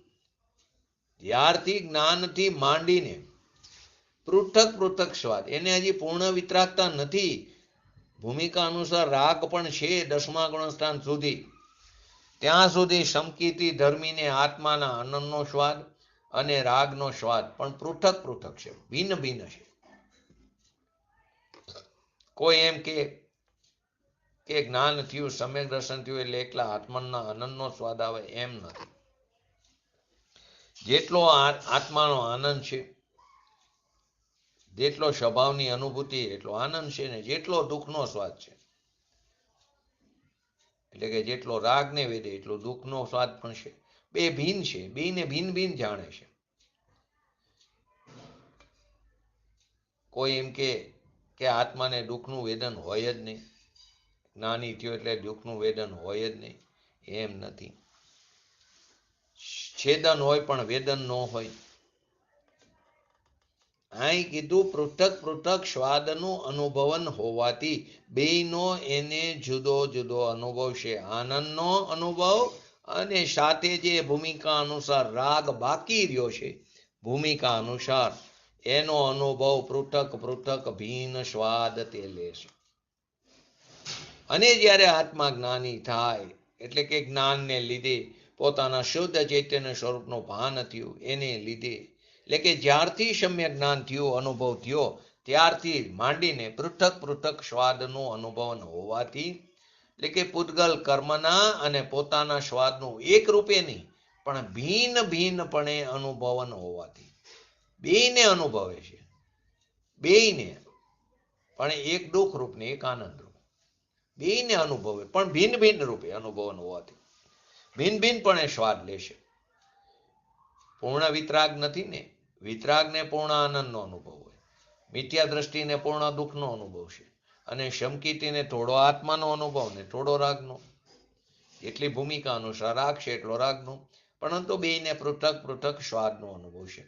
ત્યારથી જ્ઞાનથી માંડીને પૃથક પૃથક સ્વાદ, એને હજી પૂર્ણ વિતરાગતા નથી. ભૂમિકા અનુસાર રાગ પણ છે 10મા ગુણસ્થાન સુધી, ત્યાં સુધી સમકીર્તિ ધર્મીને આત્માના આનંદનો સ્વાદ અને રાગનો સ્વાદ પણ પૃથક પૃથક છે, ભિન્ન ભિન્ન છે. કોઈ એમ કે જ્ઞાન થયું, સમ્યક દર્શન થયું એટલે એકલા આત્માના આનંદનો સ્વાદ આવે, એમ નથી. જેટલો આત્માનો આનંદ છે, જેટલો સ્વભાવની અનુભૂતિ એટલો આનંદ છે, ને જેટલો દુઃખનો સ્વાદ છે, એટલે કે જેટલો રાગને વેદે એટલો દુઃખનો સ્વાદ પણ છે. બે ભિન્ન છે, બેને ભિન્ન ભિન્ન જાણે છે. કોઈ એમ કે આત્માને દુઃખનું વેદન હોય જ નહીં, જ્ઞાની થયો એટલે દુઃખનું વેદન હોય જ નહીં, એમ નથી. છેદન હોય પણ વેદન ન હોય. અહીં કીધું પૃથક પૃથક સ્વાદનું અનુભવન હોવાથી બેયનો એને જુદો જુદો અનુભવ છે. આનંદનો અનુભવ અને સાથે જે ભૂમિકા અનુસાર રાગ બાકી રહ્યો છે, ભૂમિકા અનુસાર એનો અનુભવ પૃથક પૃથક ભિન્ન સ્વાદ તે લે છે. અને જ્યારે આત્મા જ્ઞાની થાય, એટલે કે જ્ઞાનને લીધે પોતાના શુદ્ધ ચૈતન્ય સ્વરૂપનું ભાન થયું, એને લીધે, એટલે કે જ્યારથી સમ્યક જ્ઞાન થયું, અનુભવ થયો, ત્યારથી માંડીને પૃથક પૃથક સ્વાદનું અનુભવન હોવાથી, એટલે કે પૂતગલ કર્મના અને પોતાના સ્વાદનું એક રૂપે નહીં પણ ભિન્ન ભિન્નપણે અનુભવન હોવાથી, બેયને અનુભવે છે, બેયને, પણ એક દુઃખ રૂપ ને એક આનંદ રૂપ, બેયને અનુભવે, પણ ભિન્ન ભિન્ન રૂપે અનુભવન હોવાથી ભિન્ન ભિન્ન પણ સ્વાદ લેશે. પૂર્ણ વિતરાગ નથી ને, વિતરાગને પૂર્ણ આનંદનો અનુભવ હોય, મિથ્યા દ્રષ્ટિને પૂર્ણ દુઃખનો અનુભવ છે, અને શમકીતીને થોડો આત્માનો અનુભવ ને થોડો રાગનો. એટલી ભૂમિકા અનુસાર રાગ છે એટલો રાગનો, પરંતુ બેયને પૃથક પૃથક સ્વાદનો અનુભવ છે.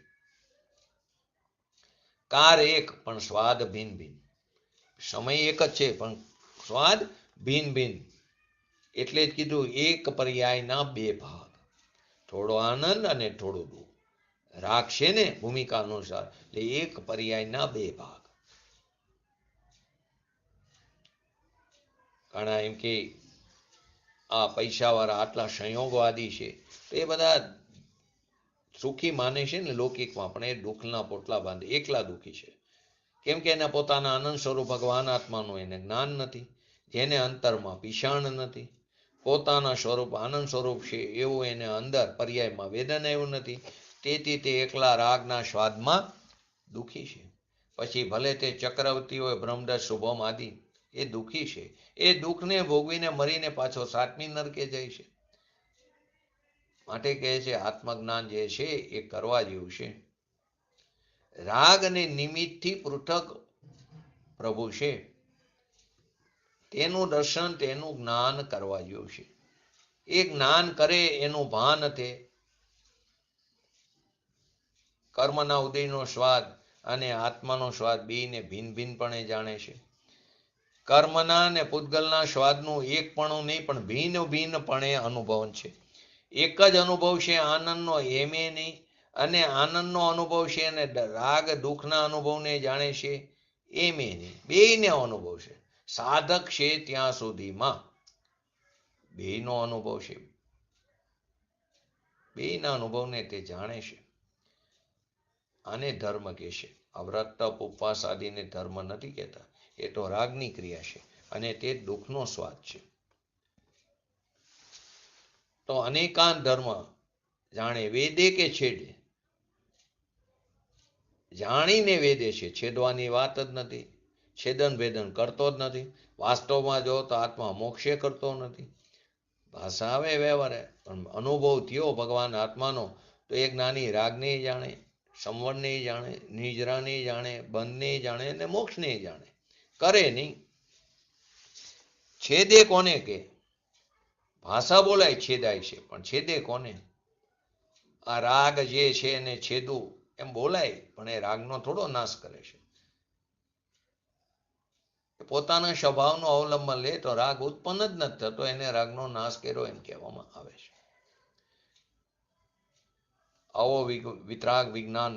કાર એક પણ સ્વાદ ભિન્ન ભિન્ન, સમય એક જ છે પણ સ્વાદ ભિન્ન ભિન્ન. એટલે જ કીધું એક પર્યાયના બે ભાગ, થોડો આનંદ અને થોડું દુઃખ. રાગ છે ને ભૂમિકા અનુસાર, એટલે એક પર્યાયના બે ભાગ. ઘણા એમ કે આ પૈસાવાળા આટલા સંયોગવાદી છે, તો એ બધા સુખી માને છે ને લૌકિકમાં, પણ એ દુઃખના પોટલા બાંધે, એકલા દુઃખી છે. કેમ કે એના પોતાના આનંદ સ્વરૂપ ભગવાન આત્માનું એને જ્ઞાન નથી, જેને અંતરમાં પીછાણ નથી. પોતાના સ્વરૂપ આનંદ સ્વરૂપ છે એવું એને અંદર પર્યાયમાં વેદના એવું નથી, તેથી તે એકલા રાગના સ્વાદમાં દુઃખી છે. પછી ભલે તે ચક્રવર્તી હોય, બ્રહ્મદત્ત, શુભમ આદિ, એ દુઃખી છે. એ દુઃખને ભોગવીને મરીને પાછો સાતમી નરકે જાય છે. માટે કહે છે આત્મજ્ઞાન જે છે એ કરવા જેવું છે. રાગ અને નિમિત્તથી પૃથક પ્રભુ છે, તેનું દર્શન, તેનું જ્ઞાન કરવા જેવું છે. એ જ્ઞાન કરે એનું ભાન તે કર્મના ઉદયનો સ્વાદ અને આત્માનો સ્વાદ બેયને ભિન્ન ભિન્નપણે જાણે છે. કર્મના અને પૂતગલના સ્વાદનું એકપણું નહીં, પણ ભિન્ન ભિન્નપણે અનુભવન છે. એક જ અનુભવ છે આનંદનો, એમે નહીં, અને આનંદનો અનુભવ છે અને રાગ દુઃખના અનુભવને જાણે છે, એમે નહીં. બેયને અનુભવ છે. સાધક છે ત્યાં સુધીમાં બેયનો અનુભવ છે, બેયના અનુભવને તે જાણે છે. આને ધર્મ કહે છે. આ વ્રત તપ ઉપવાસ આદિને ધર્મ નથી કહેતા, એ તો રાગની ક્રિયા છે અને તે દુઃખનો સ્વાદ છે. તો અનેકાન ધર્મ જાણે વેદે કે છેદે, જાણીને વેદે છે, છેદવાની વાત જ નથી. છેદન ભેદન કરતો જ નથી. વાસ્તવમાં જો તો આત્મા મોક્ષે કરતો નથી. ભાષા આવે વ્યવહારે, પણ અનુભવ થયો ભગવાન આત્માનો તો એ જ્ઞાની રાગને જાણે, સંવરને જાણે, નિજરાને જાણે, બંધને જાણે અને મોક્ષને જાણે, કરે નહીં. છેદે કોને કે? ભાષા બોલાય છેદાય છે, પણ છેદે કોને? આ રાગ જે છે એને છેદું એમ બોલાય, પણ એ રાગનો થોડો નાશ કરે છે. પોતાના સ્વભાવનો અવલંબન લે તો રાગ ઉત્પન્ન જ નથી થતો, એને રાગનો નાશ કર્યો એમ કહેવામાં આવે છે. આવો વિતરાગ વિજ્ઞાન,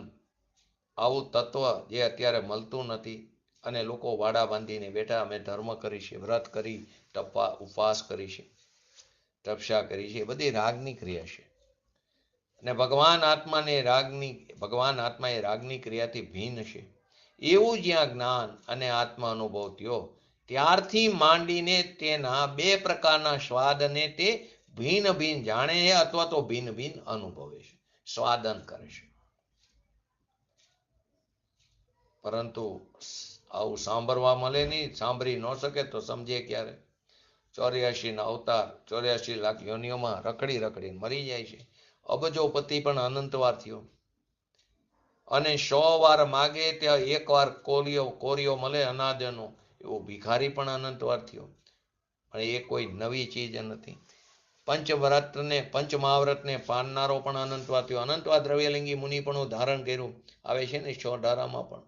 આવું તત્વ જે અત્યારે મળતું નથી, અને લોકો વાડા બાંધીને બેઠા, અમે ધર્મ કરી છે, વ્રત કરી, તપવા ઉપવાસ કરી છે, તપસ્યા કરી છે, એ બધી રાગની ક્રિયા છે. અને ભગવાન આત્મા એ રાગની ક્રિયાથી ભિન્ન છે. એવું જ્યાં જ્ઞાન અને આત્મા અનુભવ થયો, ત્યારથી માંડીને તેના બે પ્રકારના સ્વાદને તે ભિન્ન ભિન્ન જાણે છે, અથવા તો ભિન્ન ભિન્ન અનુભવે છે, સ્વાદન કરે છે. પરંતુ આવું સાંભળવા મળે નહીં, સાંભળી ન શકે તો સમજે ક્યારે? 84 અવતાર, 84 લાખ યોનિઓમાં રખડી રખડીને મરી જાય છે. અબજોપતિ પણ અનંતવાર થયો, અને 100 વાર માગે ત્યાં એક વાર કોરિયો મળે અનાદનો, એવો ભિખારી પણ અનંતવાર થયો. પણ એ કોઈ નવી ચીજ નથી. પંચમહાવ્રતને પાનનારો પણ અનંતવાર થયો. અનંતવાર દ્રવ્યલિંગી મુનિ પણ ધારણ કર્યું, આવે છે ને 6 ધારામાં પણ.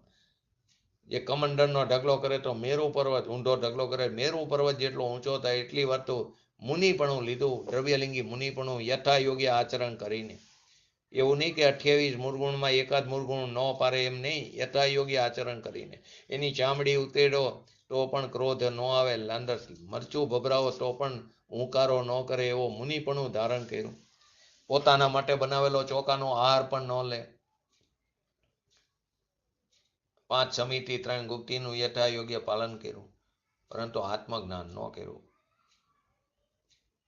જે કમંડળનો ઢગલો કરે તો મેરુ પર્વત, ઊંધો ઢગલો કરે મેરુ પર્વત જેટલો ઊંચો થાય એટલી વાર તો મુનિપણું લીધું, દ્રવ્યલિંગી મુનિપણું યથાયોગ્ય આચરણ કરીને. એવું નહીં કે 28 મૂળગુણમાં એકાદ મૂળગુણ ન પારે, એમ નહીં, યથાયોગ્ય આચરણ કરીને. એની ચામડી ઉતેડો તો પણ ક્રોધ ન આવે, અંદર મરચું ભભરાવો તો પણ હુંકારો ન કરે, એવો મુનિપણું ધારણ કર્યું. પોતાના માટે બનાવેલો ચોખાનો આહાર પણ ન લે. 5 સમિતિ 3 ગુપ્તિનું યથાયોગ્ય પાલન કર્યું, પરંતુ આત્મજ્ઞાન ન કર્યું.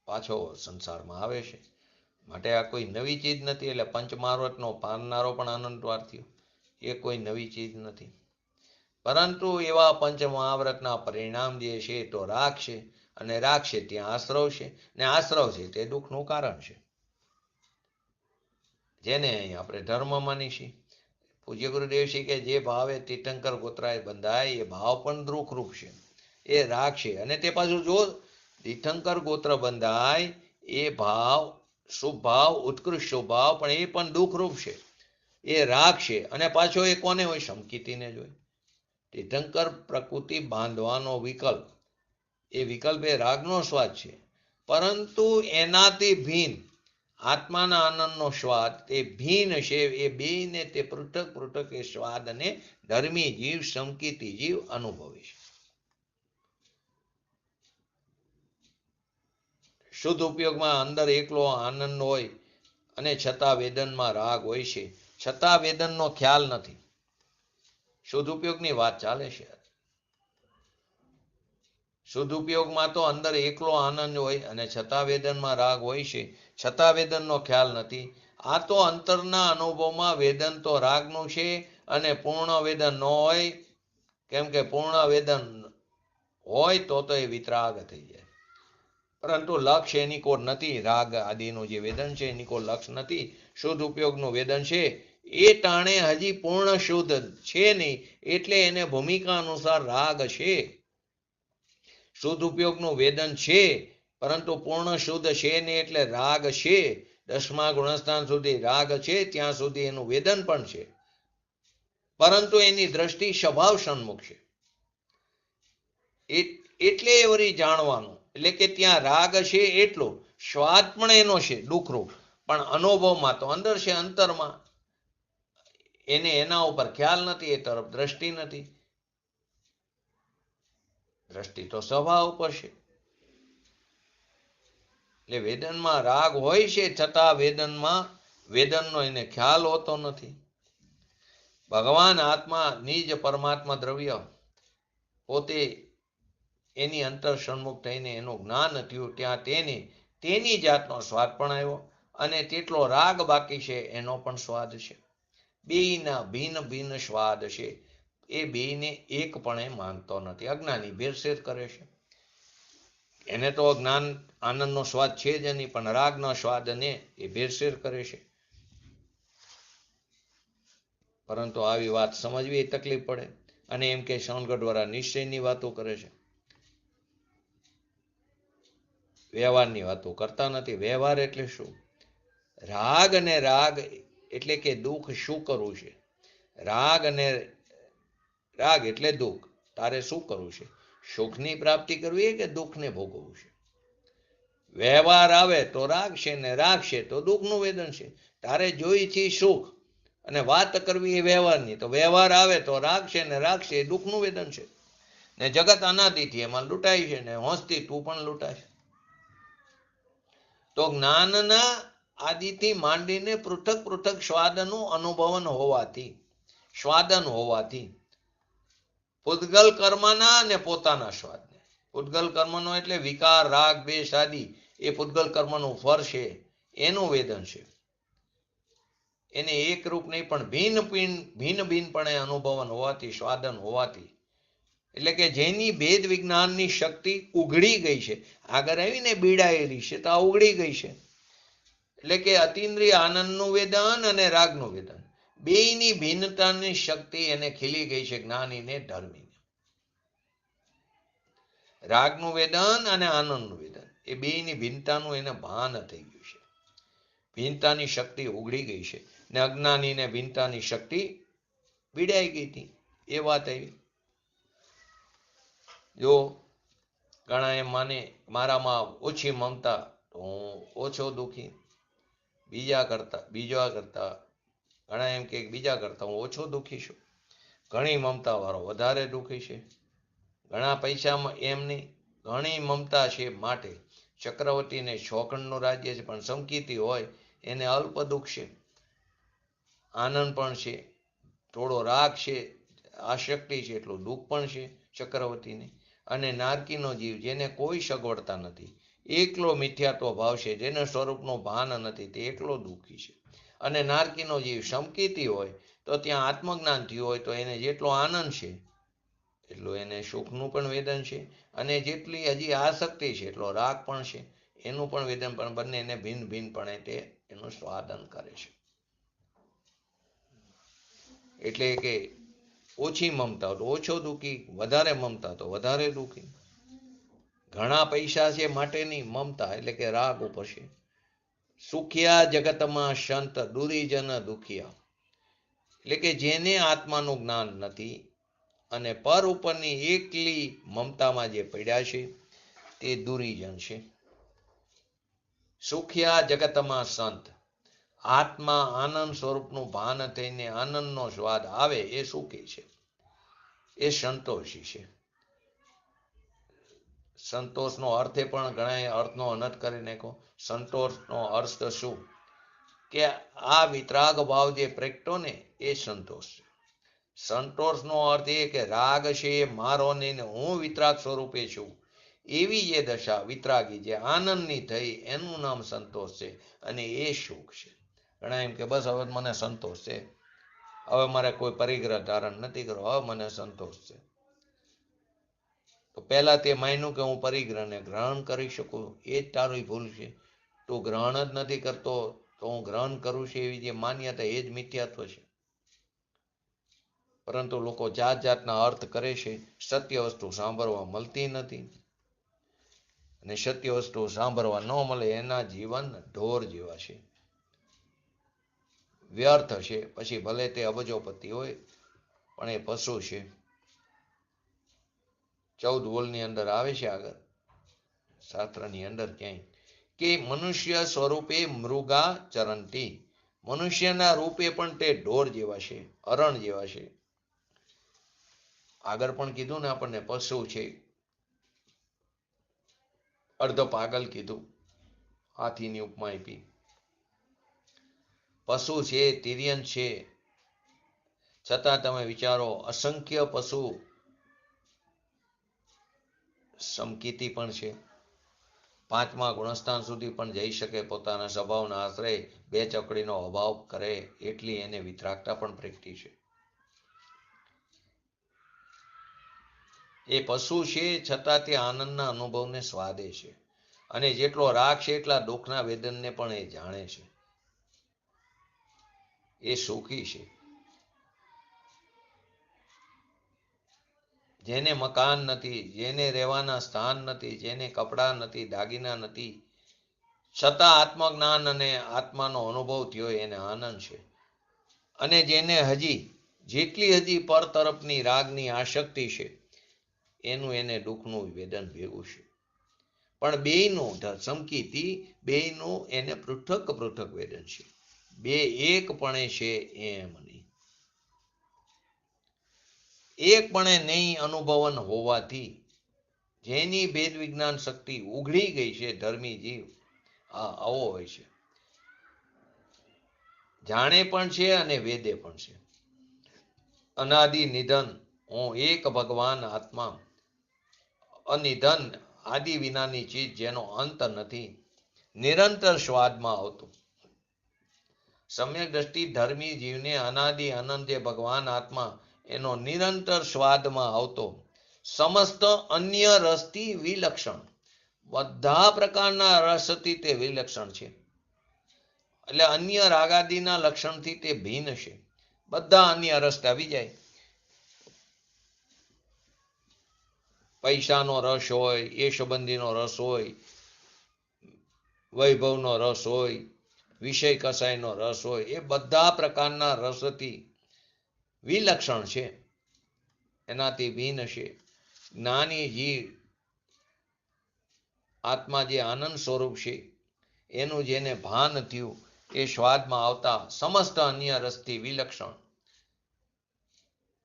પાછો સંસારમાં આવે છે. માટે આ કોઈ નવી ચીજ નથી. એટલે પંચમહાવ્રતનો પામનારો પણ અનંતવાર થયો. એ કોઈ નવી ચીજ નથી. પરંતુ એવા પંચ મહાવ્રતના પરિણામ જે છે તો રાગ છે, અને રાગ છે ત્યાં આશ્રવ છે, ને આશ્રવ છે તે દુઃખનું કારણ છે, જેને અહીં આપણે ધર્મ માનીશી. પૂજ્ય ગુરુદેવ છે કે જે ભાવે તીર્થંકર ગોત્રાએ બંધાય એ ભાવ પણ દુઃખરૂપ છે, એ રાગ છે. અને તે પાછું જો તીર્થંકર ગોત્ર બંધાય એ ભાવ શુભ ભાવ, ઉત્કૃષ્ટ શુભ ભાવ, પણ એ પણ દુઃખરૂપ છે, એ રાગ છે. અને પાછો એ કોને હોય? સમકીતીને જ હોય. તીર્થંકર પ્રકૃતિ બાંધવાનો વિકલ્પ, એ વિકલ્પ એ રાગનો સ્વાદ છે, પરંતુ એનાથી ભિન્ન આત્માના આનંદનો સ્વાદ તે ભિન્ન છે. એ બેને તે પૃથક પૃથક એ સ્વાદ અને ધર્મી જીવ, સમકીતી જીવ અનુભવે છે. શુદ્ધ ઉપયોગમાં અંદર એકલો આનંદ હોય, અને છતાં વેદનમાં રાગ હોય છે, છતાં વેદનનો ખ્યાલ નથી. શુદ્ધ ઉપયોગની વાત ચાલે છે. શુદ્ધ ઉપયોગમાં તો અંદર એકલો આનંદ હોય, અને છતાં વેદનમાં રાગ હોય છે, છતાં વેદનનો ખ્યાલ નથી. આ તો અંતરના અનુભવમાં વેદન તો રાગનું છે, અને પૂર્ણ વેદન ન હોય, કેમ કે પૂર્ણ વેદન હોય તો એ વિતરાગ થઈ જાય. પરંતુ લક્ષ એની કોર નથી. રાગ આદિનું જે વેદન છે એની કોઈ લક્ષ નથી. શુદ્ધ ઉપયોગનું વેદન છે એ ટાણે હજી પૂર્ણ શુદ્ધ છે નહીં, એટલે એને ભૂમિકા અનુસાર રાગ છે. શુદ્ધ ઉપયોગનું વેદન છે, પરંતુ પૂર્ણ શુદ્ધ છે નહીં, એટલે રાગ છે. 10મા ગુણસ્થાન સુધી રાગ છે, ત્યાં સુધી એનું વેદન પણ છે, પરંતુ એની દ્રષ્ટિ સ્વભાવ સન્મુખ છે. એટલે એ વળી જાણવાનું, એટલે કે ત્યાં રાગ છે એટલો સ્વાદ પણ એનો છે દુઃખરૂપ, પણ અનુભવમાં તો અંદર છે, અંતરમાં એને એના ઉપર ખ્યાલ નથી, એ તરફ દ્રષ્ટિ નથી. દ્રષ્ટિ તો સ્વભાવ ઉપર છે. એટલે વેદનમાં રાગ હોય છે, છતાં વેદનનો એને ખ્યાલ હોતો નથી. ભગવાન આત્મા નિજ પરમાત્મા દ્રવ્ય પોતે એની અંતર સન્મુખ થઈને એનું જ્ઞાન થયું, ત્યાં તેની જાતનો સ્વાદ પણ આવ્યો, અને તેટલો રાગ બાકી છે એનો પણ સ્વાદ છે. બેયના ભિન્ન ભિન્ન સ્વાદ છે. એ બેયને એકપણે માનતો નથી. અજ્ઞાની ભેરસેર કરે છે. એને તો જ્ઞાન આનંદનો સ્વાદ છે જ નહીં, પણ રાગના સ્વાદને એ ભેરસેર કરે છે. પરંતુ આવી વાત સમજવી તકલીફ પડે, અને એમ કે સોનગઢ દ્વારા નિશ્ચયની વાતો કરે છે, વ્યવહારની વાતો કરતા નથી. વ્યવહાર એટલે શું? રાગ અને રાગ એટલે કે દુઃખ શું કરવું છે? રાગ એટલે દુઃખ. તારે શું કરવું છે? સુખની પ્રાપ્તિ કરવી કે દુઃખને ભોગવવું છે? વ્યવહાર આવે તો રાગ છે, ને રાગ છે તો દુઃખનું વેદન છે. તારે જોઈ છે સુખ, અને વાત કરવી એ વ્યવહારની, તો વ્યવહાર આવે તો રાગ છે, ને રાગ છે એ દુઃખનું વેદન છે. ને જગત અનાદિથી એમાં લૂંટાય છે, ને હોંશથી તું પણ લૂંટાય. તો જ્ઞાનના આદિથી માંડીને પૃથક પૃથક સ્વાદનું અનુભવન હોવાથી પૂતગલ કર્મના અને પોતાના સ્વાદને, પૂતગલ કર્મનો એટલે વિકાર, રાગ, દ્વેષ આદિ, એ પૂતગલ કર્મનું ફળ છે, એનું વેદન છે. એને એકરૂપ નહીં, પણ ભિન્ન ભિન્નપણે અનુભવન હોવાથી, સ્વાદન હોવાથી, એટલે કે જેની ભેદ વિજ્ઞાનની શક્તિ ઉઘડી ગઈ છે, આગળ આવીને બીડાયેલી છે તો આ ઉઘડી ગઈ છે. એટલે કે અતિન્દ્રિય આનંદનું વેદન અને રાગનું વેદન, બેયની ભિન્નતાની શક્તિ એને ખીલી ગઈ છે, જ્ઞાનીને, ધર્મીને. રાગનું વેદન અને આનંદનું વેદન, એ બેયની ભિન્નતાનું એને ભાન થઈ ગયું છે. ભિન્નતાની શક્તિ ઉઘડી ગઈ છે, ને અજ્ઞાનીને ભિન્નતાની શક્તિ બીડાઈ ગઈ હતી. એ વાત આવી. જો ઘણા એમ માને મારામાં ઓછી મમતા તો હું ઓછો દુઃખી, બીજા કરતા ઘણા એમ કે બીજા કરતા હું ઓછો દુઃખી છું. ઘણી મમતા વાળો વધારે દુઃખી છે. ઘણા પૈસામાં એમ નહીં, ઘણી મમતા છે માટે ચક્રવર્તીને શોખંડનું રાજ્ય છે, પણ સમકીતી હોય એને અલ્પ દુઃખ છે. આનંદ પણ છે, થોડો રાગ છે, આસક્તિ છે, એટલું દુઃખ પણ છે ચક્રવર્તીને. અને નારકીનો જીવ, જેને કોઈ સગવડતા નથી, એકલો મિથ્યાત્વ ભાવ છે, જેને સ્વરૂપનું ભાન નથી, તે એકલો દુઃખી છે. અને નારકીનો જીવ સમકીતી હોય, તો ત્યાં આત્મજ્ઞાન થયું હોય તો એને જેટલો આનંદ છે એટલું એને સુખનું પણ વેદન છે, અને જેટલી હજી આસક્તિ છે એટલો રાગ પણ છે, એનું પણ વેદન, પણ બંનેને ભિન્ન ભિન્નપણે તે એનું સ્વાદન કરે છે. એટલે કે ઓછી મમતા તો ઓછો દુઃખી, વધારે મમતા તો વધારે દુઃખી. ઘણા પૈસા છે માટેની મમતા એટલે કે રાગ ઉપર છે. સુખિયા જગતમાં સંત દુરીજન દુખિયા, એટલે કે જેને આત્માનું જ્ઞાન નથી અને પર ઉપરની એકલી મમતામાં જે પડ્યા છે તે દુરીજન છે. સુખિયા જગતમાં સંત, આત્મા આનંદ સ્વરૂપનું ભાન થઈને આનંદનો સ્વાદ આવે એ સુખી છે, એ સંતોષી છે. સંતોષનો અર્થ એ પણ ઘણા અર્થનો અનર્થ કરી નાખ્યો. સંતોષનો અર્થ શું કે આ વિતરાગ ભાવ જે પ્રગટો ને એ સંતોષ છે. સંતોષનો અર્થ એ કે રાગ છે એ મારો નહીં ને હું વિતરાગ સ્વરૂપે છું, એવી જે દશા વિતરાગી જે આનંદની થઈ એનું નામ સંતોષ છે, અને એ સુખ છે. ઘણા એમ કે બસ હવે મને સંતોષ છે, હવે મારે કોઈ પરિગ્રહ ધારણ નથી કરવો, હવે મને સંતોષ છે. તો પહેલા તે માન્યું કે હું પરિગ્રહને ગ્રહણ કરી શકું, એ જ તારી ભૂલ છે. તું ગ્રહણ જ નથી કરતો તો હું ગ્રહણ કરું છું એવી જે માન્યતા એ જ મિથ્યાત્વ છે. પરંતુ લોકો જાત જાતના અર્થ કરે છે, સત્ય વસ્તુ સાંભળવા મળતી નથી, અને સત્ય વસ્તુ સાંભળવા ન મળે એના જીવન ઢોર જેવા છે, વ્યર્થ છે. પછી ભલે તે અબજોપતિ હોય પણ એ પશુ છે. 14 બોલની અંદર આવે છે આગળ શાસ્ત્રની અંદર ક્યાંય કે મનુષ્ય સ્વરૂપે મૃગા ચરંતી, મનુષ્યના રૂપે પણ તે ઢોર જેવા છે, હરણ જેવા છે. આગળ પણ કીધું ને આપણને પશુ છે, અર્ધ પાગલ કીધું, હાથીની ઉપમા આપી. પશુ છે, તિર્યન છે, છતાં તમે વિચારો અસંખ્ય પશુ સમકીતી પણ છે, 5મા ગુણસ્થાન સુધી પણ જઈ શકે, પોતાના સ્વભાવના આશ્રય 2 ચકડીનો અભાવ કરે એટલી એને વિતરાગતા પણ પ્રગટી છે. એ પશુ છે છતાં તે આનંદના અનુભવને સ્વાદે છે, અને જેટલો રાગ છે એટલા દુઃખના વેદનને પણ એ જાણે છે, એ સુખી છે. જેને મકાન નથી, જેને રહેવાના સ્થાન નથી, જેને કપડાં નથી, દાગીના નથી, છતાં આત્મજ્ઞાન અને આત્માનો અનુભવ થયો એને આનંદ છે. અને જેને જેટલી પર તરફની રાગની આસક્તિ છે એનું એને દુઃખનું વેદન ભેગું છે. પણ બેયનું સમકીતી, બેયનું એને પૃથક પૃથક વેદન છે, બે એકપણે છે એમ નહીં. એકપણે નહીં અનુભવન હોવાથી જેની ભેદ વિજ્ઞાન શક્તિ ઉઘડી ગઈ છે ધર્મી જીવ આવો હોય છે, જાણે પણ છે અને વેદે પણ છે. અનાદિ નિધન હું એક ભગવાન આત્મા, અનિધન આદિ વિનાની ચીજ જેનો અંત નથી, નિરંતર સ્વાદમાં આવતું. સમ્યક દ્રષ્ટિ ધર્મી જીવને અનાદિ અનંત જે ભગવાન આત્મા એનો નિરંતર સ્વાદમાં આવતો, સમસ્ત અન્ય રસથી વિલક્ષણ, બધા પ્રકારના રસથી તે વિલક્ષણ છે. એટલે અન્ય રાગાદિના લક્ષણથી તે ભિન્ન છે. બધા અન્ય રસ આવી જાય. પૈસાનો રસ હોય, એ સંબંધીનો રસ હોય, વૈભવનો રસ હોય, વિષય કસાયનો રસ હોય, એ બધા પ્રકારના રસથી વિલક્ષણ છે, એનાથી ભિન્ન છે. જ્ઞાની જીવ આત્મા જે આનંદ સ્વરૂપ છે એનું જેને ભાન થયું એ સ્વાદમાં આવતા સમસ્ત અન્ય રસથી વિલક્ષણ,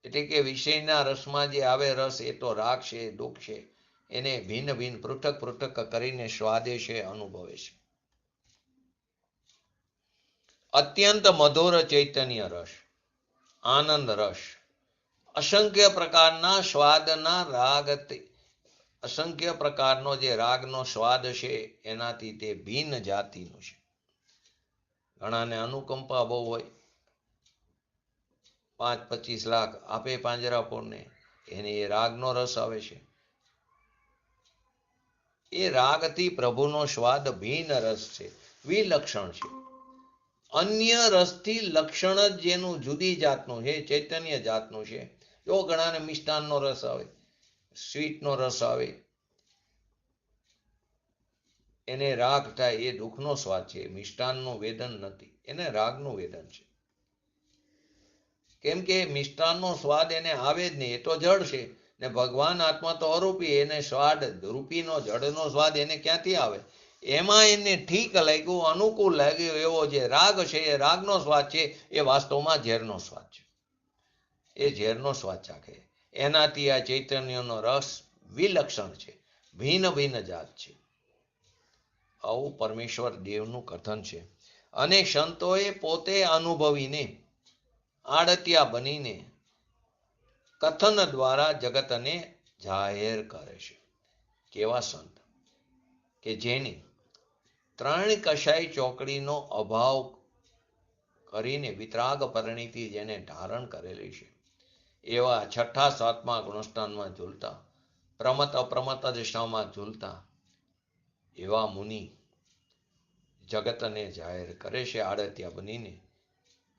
એટલે કે વિષયના રસમાં જે આવે રસ એ તો રાગ છે, દુઃખ છે, એને ભિન્ન ભિન્ન પૃથક પૃથક કરીને સ્વાદે છે, અનુભવે છે. અત્યંત મધુર ચૈતન્ય રસ, આનંદ રસ, અસંખ્ય પ્રકારના સ્વાદના રાગથી, અસંખ્ય પ્રકારનો જે રાગનો સ્વાદ છે એનાથી તે ભિન્ન જાતિનું છે. ઘણાને અનુકંપા બહુ હોય, 5-25 લાખ આપે પાંજરાપોળને, એને એ રાગનો રસ આવે છે. એ રાગથી પ્રભુનો સ્વાદ ભિન્ન રસ છે, વિલક્ષણ છે. અન્ય રસથી લક્ષણ જ જેનું જુદી જાતનું છે, ચૈતન્ય જાતનું છે. જો ઘણાને મિષ્ટાનનો રસ આવે, સ્વીટનો રસ આવે, એને રાગ થાય, એ દુઃખનો સ્વાદ છે. મિષ્ટાનનું વેદન નથી, એને રાગનું વેદન છે. કેમ કે મિષ્ટાનનો સ્વાદ એને આવે જ નહીં, એ તો જળ છે. ને ભગવાન આત્મા તો અરૂપી, એને સ્વાદ રૂપીનો જળનો સ્વાદ એને ક્યાંથી આવે? એમાં એને ઠીક લાગ્યું, અનુકૂળ લાગ્યું એવો જે રાગ છે, એ રાગનો સ્વાદ છે, એ વાસ્તવમાં ઝેરનો સ્વાદ છે. એ ઝેરનો સ્વાદ ચાખે. એનાથી આ ચૈતન્યનો રસ વિલક્ષણ છે, ભિન્ન ભિન્ન જાત છે. આવું પરમેશ્વર દેવનું કથન છે. અને સંતોએ પોતે અનુભવીને આડતિયા બનીને કથન દ્વારા જગતને જાહેર કરે છે. કેવા સંત કે જેની ત્રણ કશાય ચોકડીનો અભાવ કરીને વિતરાગ પરિણીતિ જેને ધારણ કરેલી છે, એવા 6ઠા-7મા ગુણસ્થાનમાં ઝૂલતા, પ્રમત અપ્રમત દિશામાં ઝૂલતા એવા મુનિ જગતને જાહેર કરે છે આડતિયા બનીને.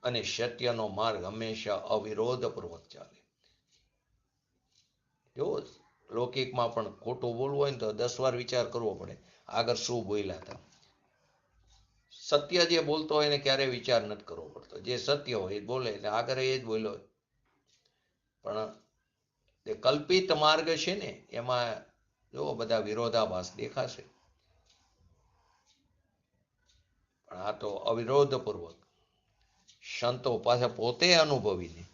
અને સત્યનો માર્ગ હંમેશા અવિરોધપૂર્વક ચાલે. જો લૌકિકમાં પણ ખોટું બોલવું હોય ને તો 10 વાર વિચાર કરવો પડે, આગળ શું બોલ્યા હતા. સત્ય જે બોલતો હોય એને ક્યારેય વિચાર નથી કરવો પડતો. જે સત્ય હોય એ બોલે, એટલે આગળ એ જ બોલ્યો. પણ જે કલ્પિત માર્ગ છે ને, એમાં જો બધા વિરોધાભાસ દેખાશે. પણ આ તો અવિરોધપૂર્વક સંતો પાછા પોતે અનુભવીને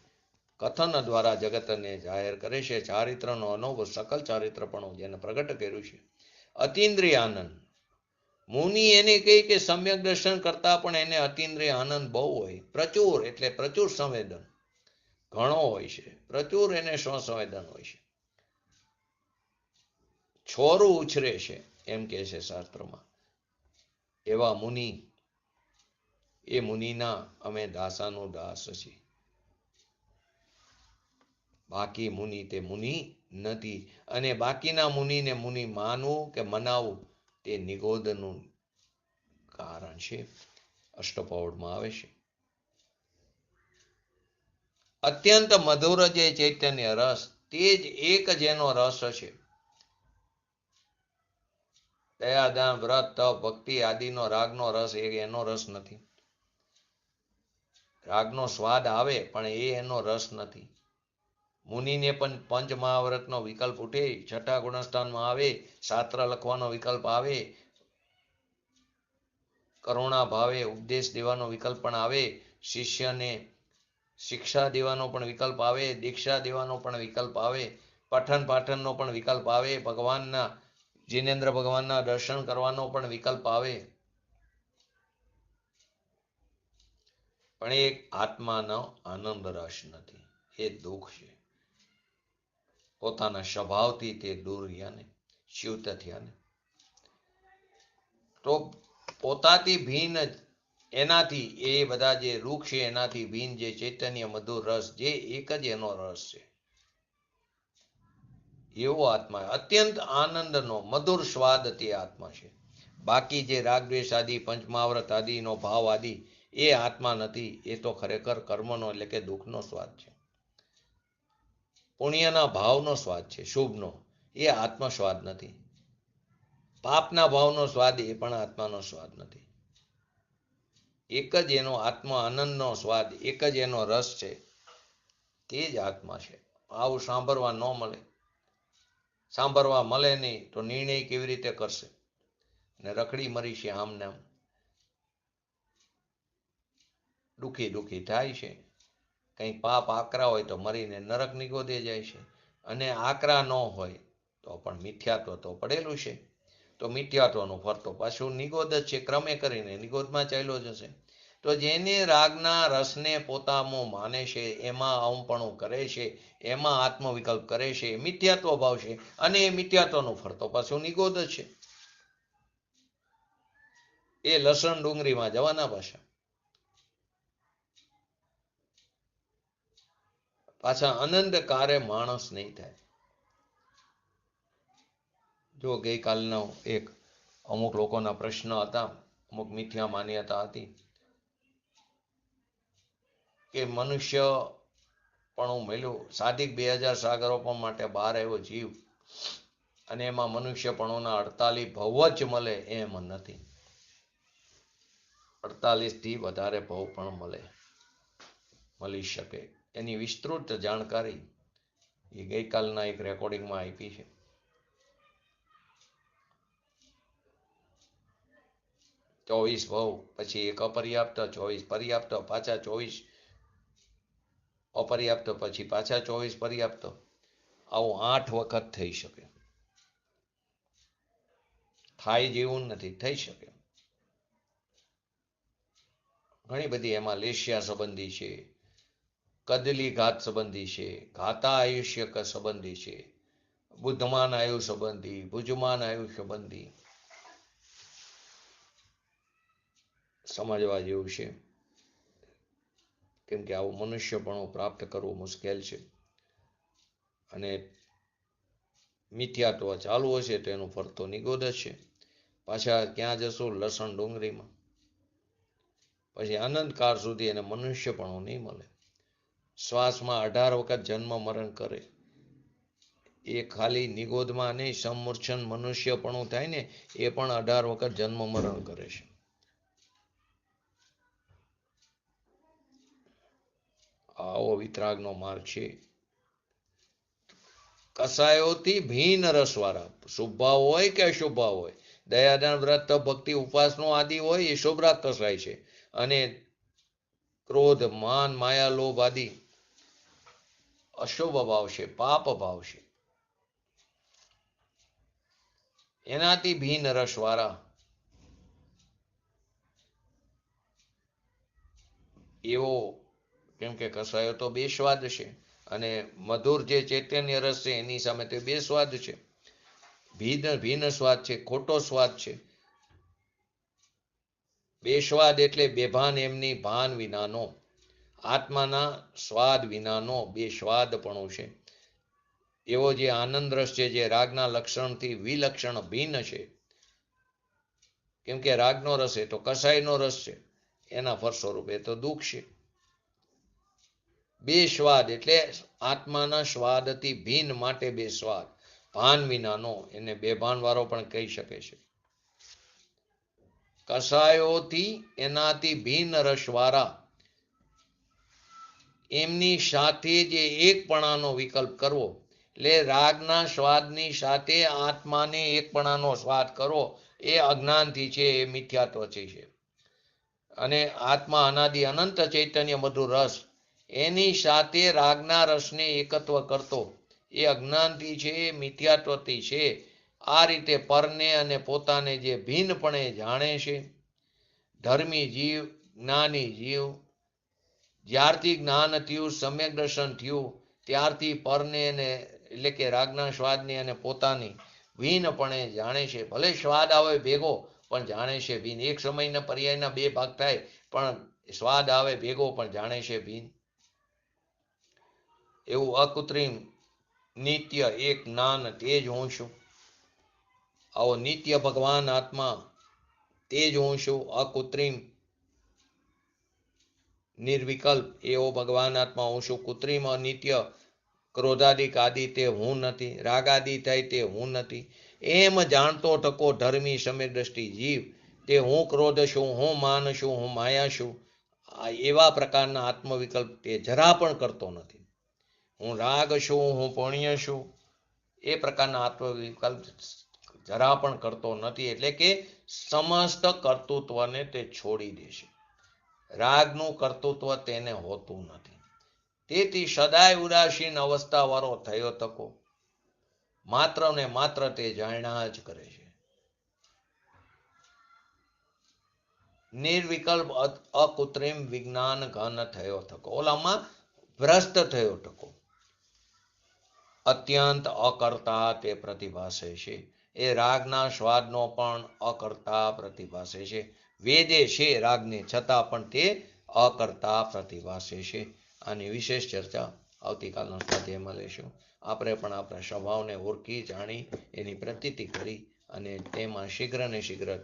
કથન દ્વારા જગતને જાહેર કરે છે. ચારિત્રનો અનુભવ, સકલ ચારિત્રપણું જેને પ્રગટ કર્યું છે. અતિન્દ્રિય આનંદ. મુનિ એને કહે કે સમ્યક દર્શન કરતા પણ એને અતિન્દ્રિય આનંદ બહુ હોય, પ્રચુર, એટલે પ્રચુર સંવેદન ઘણો હોય છે, પ્રચુર એને સ્વસંવેદન હોય છે. છોરું ઉછરે છે એમ કહે છે શાસ્ત્રમાં. એવા મુનિ, એ મુનિના અમે દાસાનું દાસ છીએ. બાકી મુનિ તે મુનિ નથી. અને બાકીના મુનિને મુનિ માનવું કે મનાવવું તે નિગોદનું કારણ છે. અષ્ટપૌઢમાં આવે છે. અત્યંત મધુર જે ચૈતન્ય રસ, તે જ એક જેનો રસ છે. દયા, દાન, વ્રત, તપ, ભક્તિ આદિનો રાગનો રસ એ એનો રસ નથી. રાગનો સ્વાદ આવે પણ એ એનો રસ નથી. મુનિને પણ પંચ મહાવ્રતનો વિકલ્પ ઉઠે, 6ઠા ગુણસ્થાનમાં આવે, શાસ્ત્ર લખવાનો વિકલ્પ આવે, કરુણા ભાવે ઉપદેશ દેવાનો વિકલ્પ પણ આવે, શિષ્યને શિક્ષા દેવાનો પણ વિકલ્પ આવે, દીક્ષા દેવાનો પણ વિકલ્પ આવે, પઠન પાઠનનો પણ વિકલ્પ આવે, ભગવાનના જીનેન્દ્ર ભગવાનના દર્શન કરવાનો પણ વિકલ્પ આવે. પણ એ આત્માનો આનંદ રસ નથી, એ દુઃખ છે. પોતાના સ્વભાવથી તે દૂર ગયા ને, ચ્યુત થયા ને, તો પોતાથી ભિન્ન, એનાથી એ બધા જે રૂખ છે એનાથી ભિન્ન જે ચૈતન્ય મધુર રસ, જે એક જ એનો રસ છે, એવો આત્મા અત્યંત આનંદનો મધુર સ્વાદ તે આત્મા છે. બાકી જે રાગદ્વેષ આદિ પંચમહાવ્રત આદિનો ભાવ આદિ એ આત્મા નથી. એ તો ખરેખર કર્મનો એટલે કે દુઃખનો સ્વાદ છે, પુણ્યના ભાવનો સ્વાદ છે, શુભનો. એ આત્મા સ્વાદ નથી. પાપના ભાવનો સ્વાદ એ પણ આત્માનો સ્વાદ નથી. એક જ એનો આત્મા આનંદનો સ્વાદ, એક જ એનો રસ છે, તે જ આત્મા છે. આવું સાંભળવા ન મળે, સાંભળવા મળે નહીં તો નિર્ણય કેવી રીતે કરશે? ને રખડી મરી છે આમ નામ, દુઃખી દુઃખી થાય છે. કંઈ પાપ આકરા હોય તો મરીને નરક નિગોદે જાય છે, અને આકરા ન હોય તો પણ મિથ્યાત્વ તો પડેલું છે. તો મિથ્યાત્વનું ફરતો પાછું નિગોદ જ છે, ક્રમે કરીને નિગોદમાં ચાલ્યો જશે. તો જેને રાગના રસને પોતાનું માને છે, એમાં અવપણું કરે છે, એમાં આત્મવિકલ્પ કરે છે, મિથ્યાત્વ ભાવ છે, અને એ મિથ્યાત્વનું ફરતો પાછું નિગોદ જ છે. એ લસણ ડુંગળીમાં જવાના પાછા. પાછા આનંદકારે માણસ નહીં થાય. જો ગઈકાલનો એક અમુક લોકોના પ્રશ્ન હતા, અમુક મિથ્યા માન્યતા હતી કે મનુષ્ય પણ મળ્યું સાધિક 2000 સાગરોપણ માટે બહાર આવ્યો જીવ અને એમાં મનુષ્યપણોના 48 ભવ જ મળે એમ નથી. 48 થી વધારે ભવ પણ મળી શકે. એની વિસ્તૃત જાણકારી એ ગઈકાલના એક રેકોર્ડિંગમાં આપી છે. ચોવીસ ભવ, પછી એક અપર્યાપ્ત, 24 પર્યાપ્ત, પાછા 24 અપર્યાપ્ત, પછી પાછા 24 પર્યાપ્ત. આવું 8 વખત થઈ શકે. થાય જેવું નથી, થઈ શકે. ઘણી બધી એમાં લેશિયા સંબંધી છે, કદલી ઘાત સંબંધી છે, ઘાતા આયુષ્ય સંબંધી છે, બુદ્ધમાન આયુ સંબંધી, ભુજમાન આયુ સંબંધી. સમજવા જેવું છે, કેમ કે આવું મનુષ્યપણું પ્રાપ્ત કરવું મુશ્કેલ છે. અને મિથ્યાત્વ ચાલુ હશે તો એનું ફરતો નિગોદ જ છે. પાછા ક્યાં જશો? લસણ ડુંગળીમાં. પછી આનંદકાળ સુધી એને મનુષ્યપણું નહીં મળે. શ્વાસમાં 18 વખત જન્મ મરણ કરે એ ખાલી નિગોદમાં નહીં, સમમૂર્છન મનુષ્યપણું થાય ને એ પણ 18 વખત જન્મ મરણ કરે છે. આવો વિતરાગનો માર્ગ છે. કસાયોથી ભીન રસવાળા, શુભ ભાવ હોય કે અશુભ ભાવ હોય, દયાદાન વ્રત ભક્તિ ઉપાસનો આદિ હોય એ શુભરાગ કસાય છે. અને ક્રોધ માન માયા લોભ આદિ અશુભ ભાવ છે, પાપ ભાવ છે. એનાથી ભીન રસવાળા એવો, કેમ કે કસાયો તો બે સ્વાદ છે અને મધુર જે ચૈતન્ય રસ છે એની સામે તો બે સ્વાદ છે. ભીન સ્વાદ છે, ખોટો સ્વાદ છે. બે સ્વાદ એટલે બેભાન એમની ભાન વિનાનો, આત્માના સ્વાદ વિનાનો બે સ્વાદપણું છે. એવો જે આનંદ રસ છે જે રાગના લક્ષણથી વિલક્ષણ ભિન્ન છે. કેમ કે રાગનો રસ એ તો કસાયનો રસ છે, એના ફળ સ્વરૂપે તો દુઃખ છે. બે સ્વાદ એટલે આત્માના સ્વાદથી ભિન્ન માટે બે સ્વાદ. ભાન વિનાનો એને બેભાન વાળો પણ કહી શકે છે. કસાયોથી એનાથી ભિન્ન રસવાળા એમની સાથે જે એકપણાનો વિકલ્પ કરવો, એટલે રાગના સ્વાદની સાથે આત્માને એકપણાનો સ્વાદ કરવો એ અજ્ઞાનથી છે, એ મિથ્યાત્વ છે. અને આત્મા અનાદિ અનંત ચૈતન્ય મધુર રસ એની સાથે રાગના રસને એકત્વ કરતો એ અજ્ઞાનથી છે, એ મિથ્યાત્વથી છે. આ રીતે પરને અને પોતાને જે ભિન્નપણે જાણે છે, ધર્મી જીવ, જ્ઞાની જીવ, જ્યારથી જ્ઞાન થયું, સમ્યક દર્શન થયું, ત્યારથી પરને એટલે કે રાગના સ્વાદને અને પોતાની ભિન્નપણે જાણે છે. ભલે સ્વાદ આવે ભેગો પણ જાણે છે ભિન્ન. એક સમયના પર્યાયના બે ભાગ થાય પણ સ્વાદ આવે ભેગો પણ જાણે છે ભિન્ન. એવું અકૃત્રિમ નિત્ય એક જ્ઞાન તે જ હું છું. આવો નિત્ય ભગવાન આત્મા તે જ હું છું. અકૃત્રિમ નિર્વિકલ્પ એવો ભગવાન આત્મા હું છું. કૃત્રિમ અનિત્ય ક્રોધાદિક આદિ તે હું નથી. રાગાદિ થાય તે હું નથી. એમ જાણતો ટકો ધર્મી સમ્યક દ્રષ્ટિ જીવ તે હું ક્રોધ છું, હું માન છું, હું માયા છું, એવા પ્રકારના આત્મવિકલ્પ તે જરા પણ કરતો નથી. હું રાગ છું, હું પુણ્ય છું, એ પ્રકારના આત્મવિકલ્પ જરા પણ કરતો નથી. એટલે કે સમસ્ત કર્તૃત્વને તે છોડી દેશે. રાગનું કર્તૃત્વ તેને હોતું નથી. તેથી સદાય ઉદાસીન અવસ્થા વાળો થયો તકો માત્ર ને માત્ર તે જાણ્યા જ કરે છે. નિર્વિકલ્પ અકૃત્રિમ વિજ્ઞાન ઘન થયો થકો. ઓલામાં ભ્રષ્ટ થયો ટકો. અત્યંત અકર્તા તે પ્રતિભાસે છે. એ રાગના સ્વાદનો પણ અકર્તા પ્રતિભાસે છે. વેદે છે રાગને છતાં પણ તે અકર્તા પ્રતિભાસે છે. આની વિશેષ ચર્ચા આવતીકાલના સ્વાધ્યાયમાં લેશું. આપણે પણ આપણા સ્વભાવને ઓળખી જાણી એની પ્રતીતિ કરી અને તેમાં શીઘ્ર ને શીઘ્ર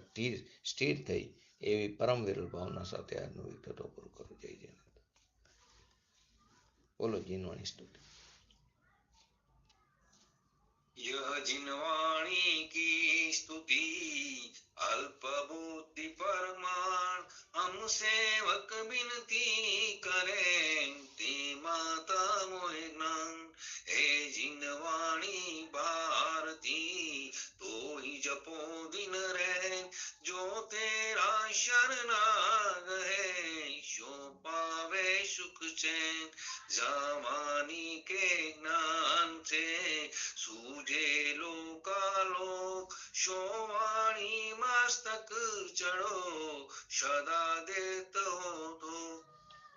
સ્થિર થઈ એવી પરમ વિરલ ભાવના સાથે આજનું વિગતો પૂરું કરું. જય જય. બોલો જીનવાણી સ્તુતિ. यह जिनवाणी की स्तुति अल्प बुद्धि परमाण हम सेवक बिनती करें ते माता मोहि ज्ञान हे जिनवाणी भारती तो ही जपो दिन रहे जो तेरा शरणाग है सो पावे सुख चैन जमानी के ज्ञान से सूझे लोकालोक शोवाणी मस्तक चढ़ो सदा देत हो तो.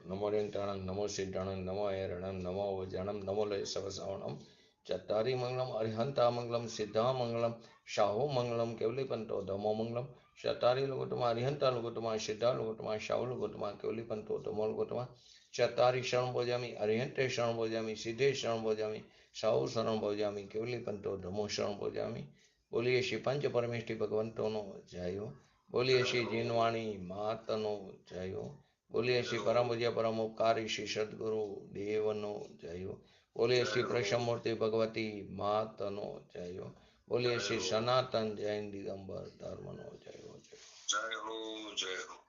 नमो रेंटाणं नमो सिद्धाणं नमो ऐरणं नमो वजणं नमो लय सवसावणं चत्तारी मंगलम अरिहंता मंगलम सिद्धा मंगलम शाहो मंगलम केवलीपंतो धमो मंगलम चत्तारी लोकोत्तमा अरिहंता लोकोत्तमा सिद्धा लोकोत्तमा शाहो लोकोत्तमा केवलीपंतो धमो लोकोत्तमा चत्तारी शरण भोजामि अरिहंते शरण भोजामि सिद्धे शरण भोजामि शाहु शरण भोजामि केवलीपंतो धमो शरण भोजामि. बोलिए श्री पंच परमेष्ठी भगवंतोनो जय हो. बोलिए श्री जीनवाणी मातनो जय हो. बोलिए श्री परम पूज्य परम उपकारी श्री सदगुरु देवनो जय हो. बोलिए श्री प्रसमूर्ति भगवती मातनो जय हो. बोलिए श्री सनातन जैन दिगंबर धर्मनो जय हो. जय हो जय हो.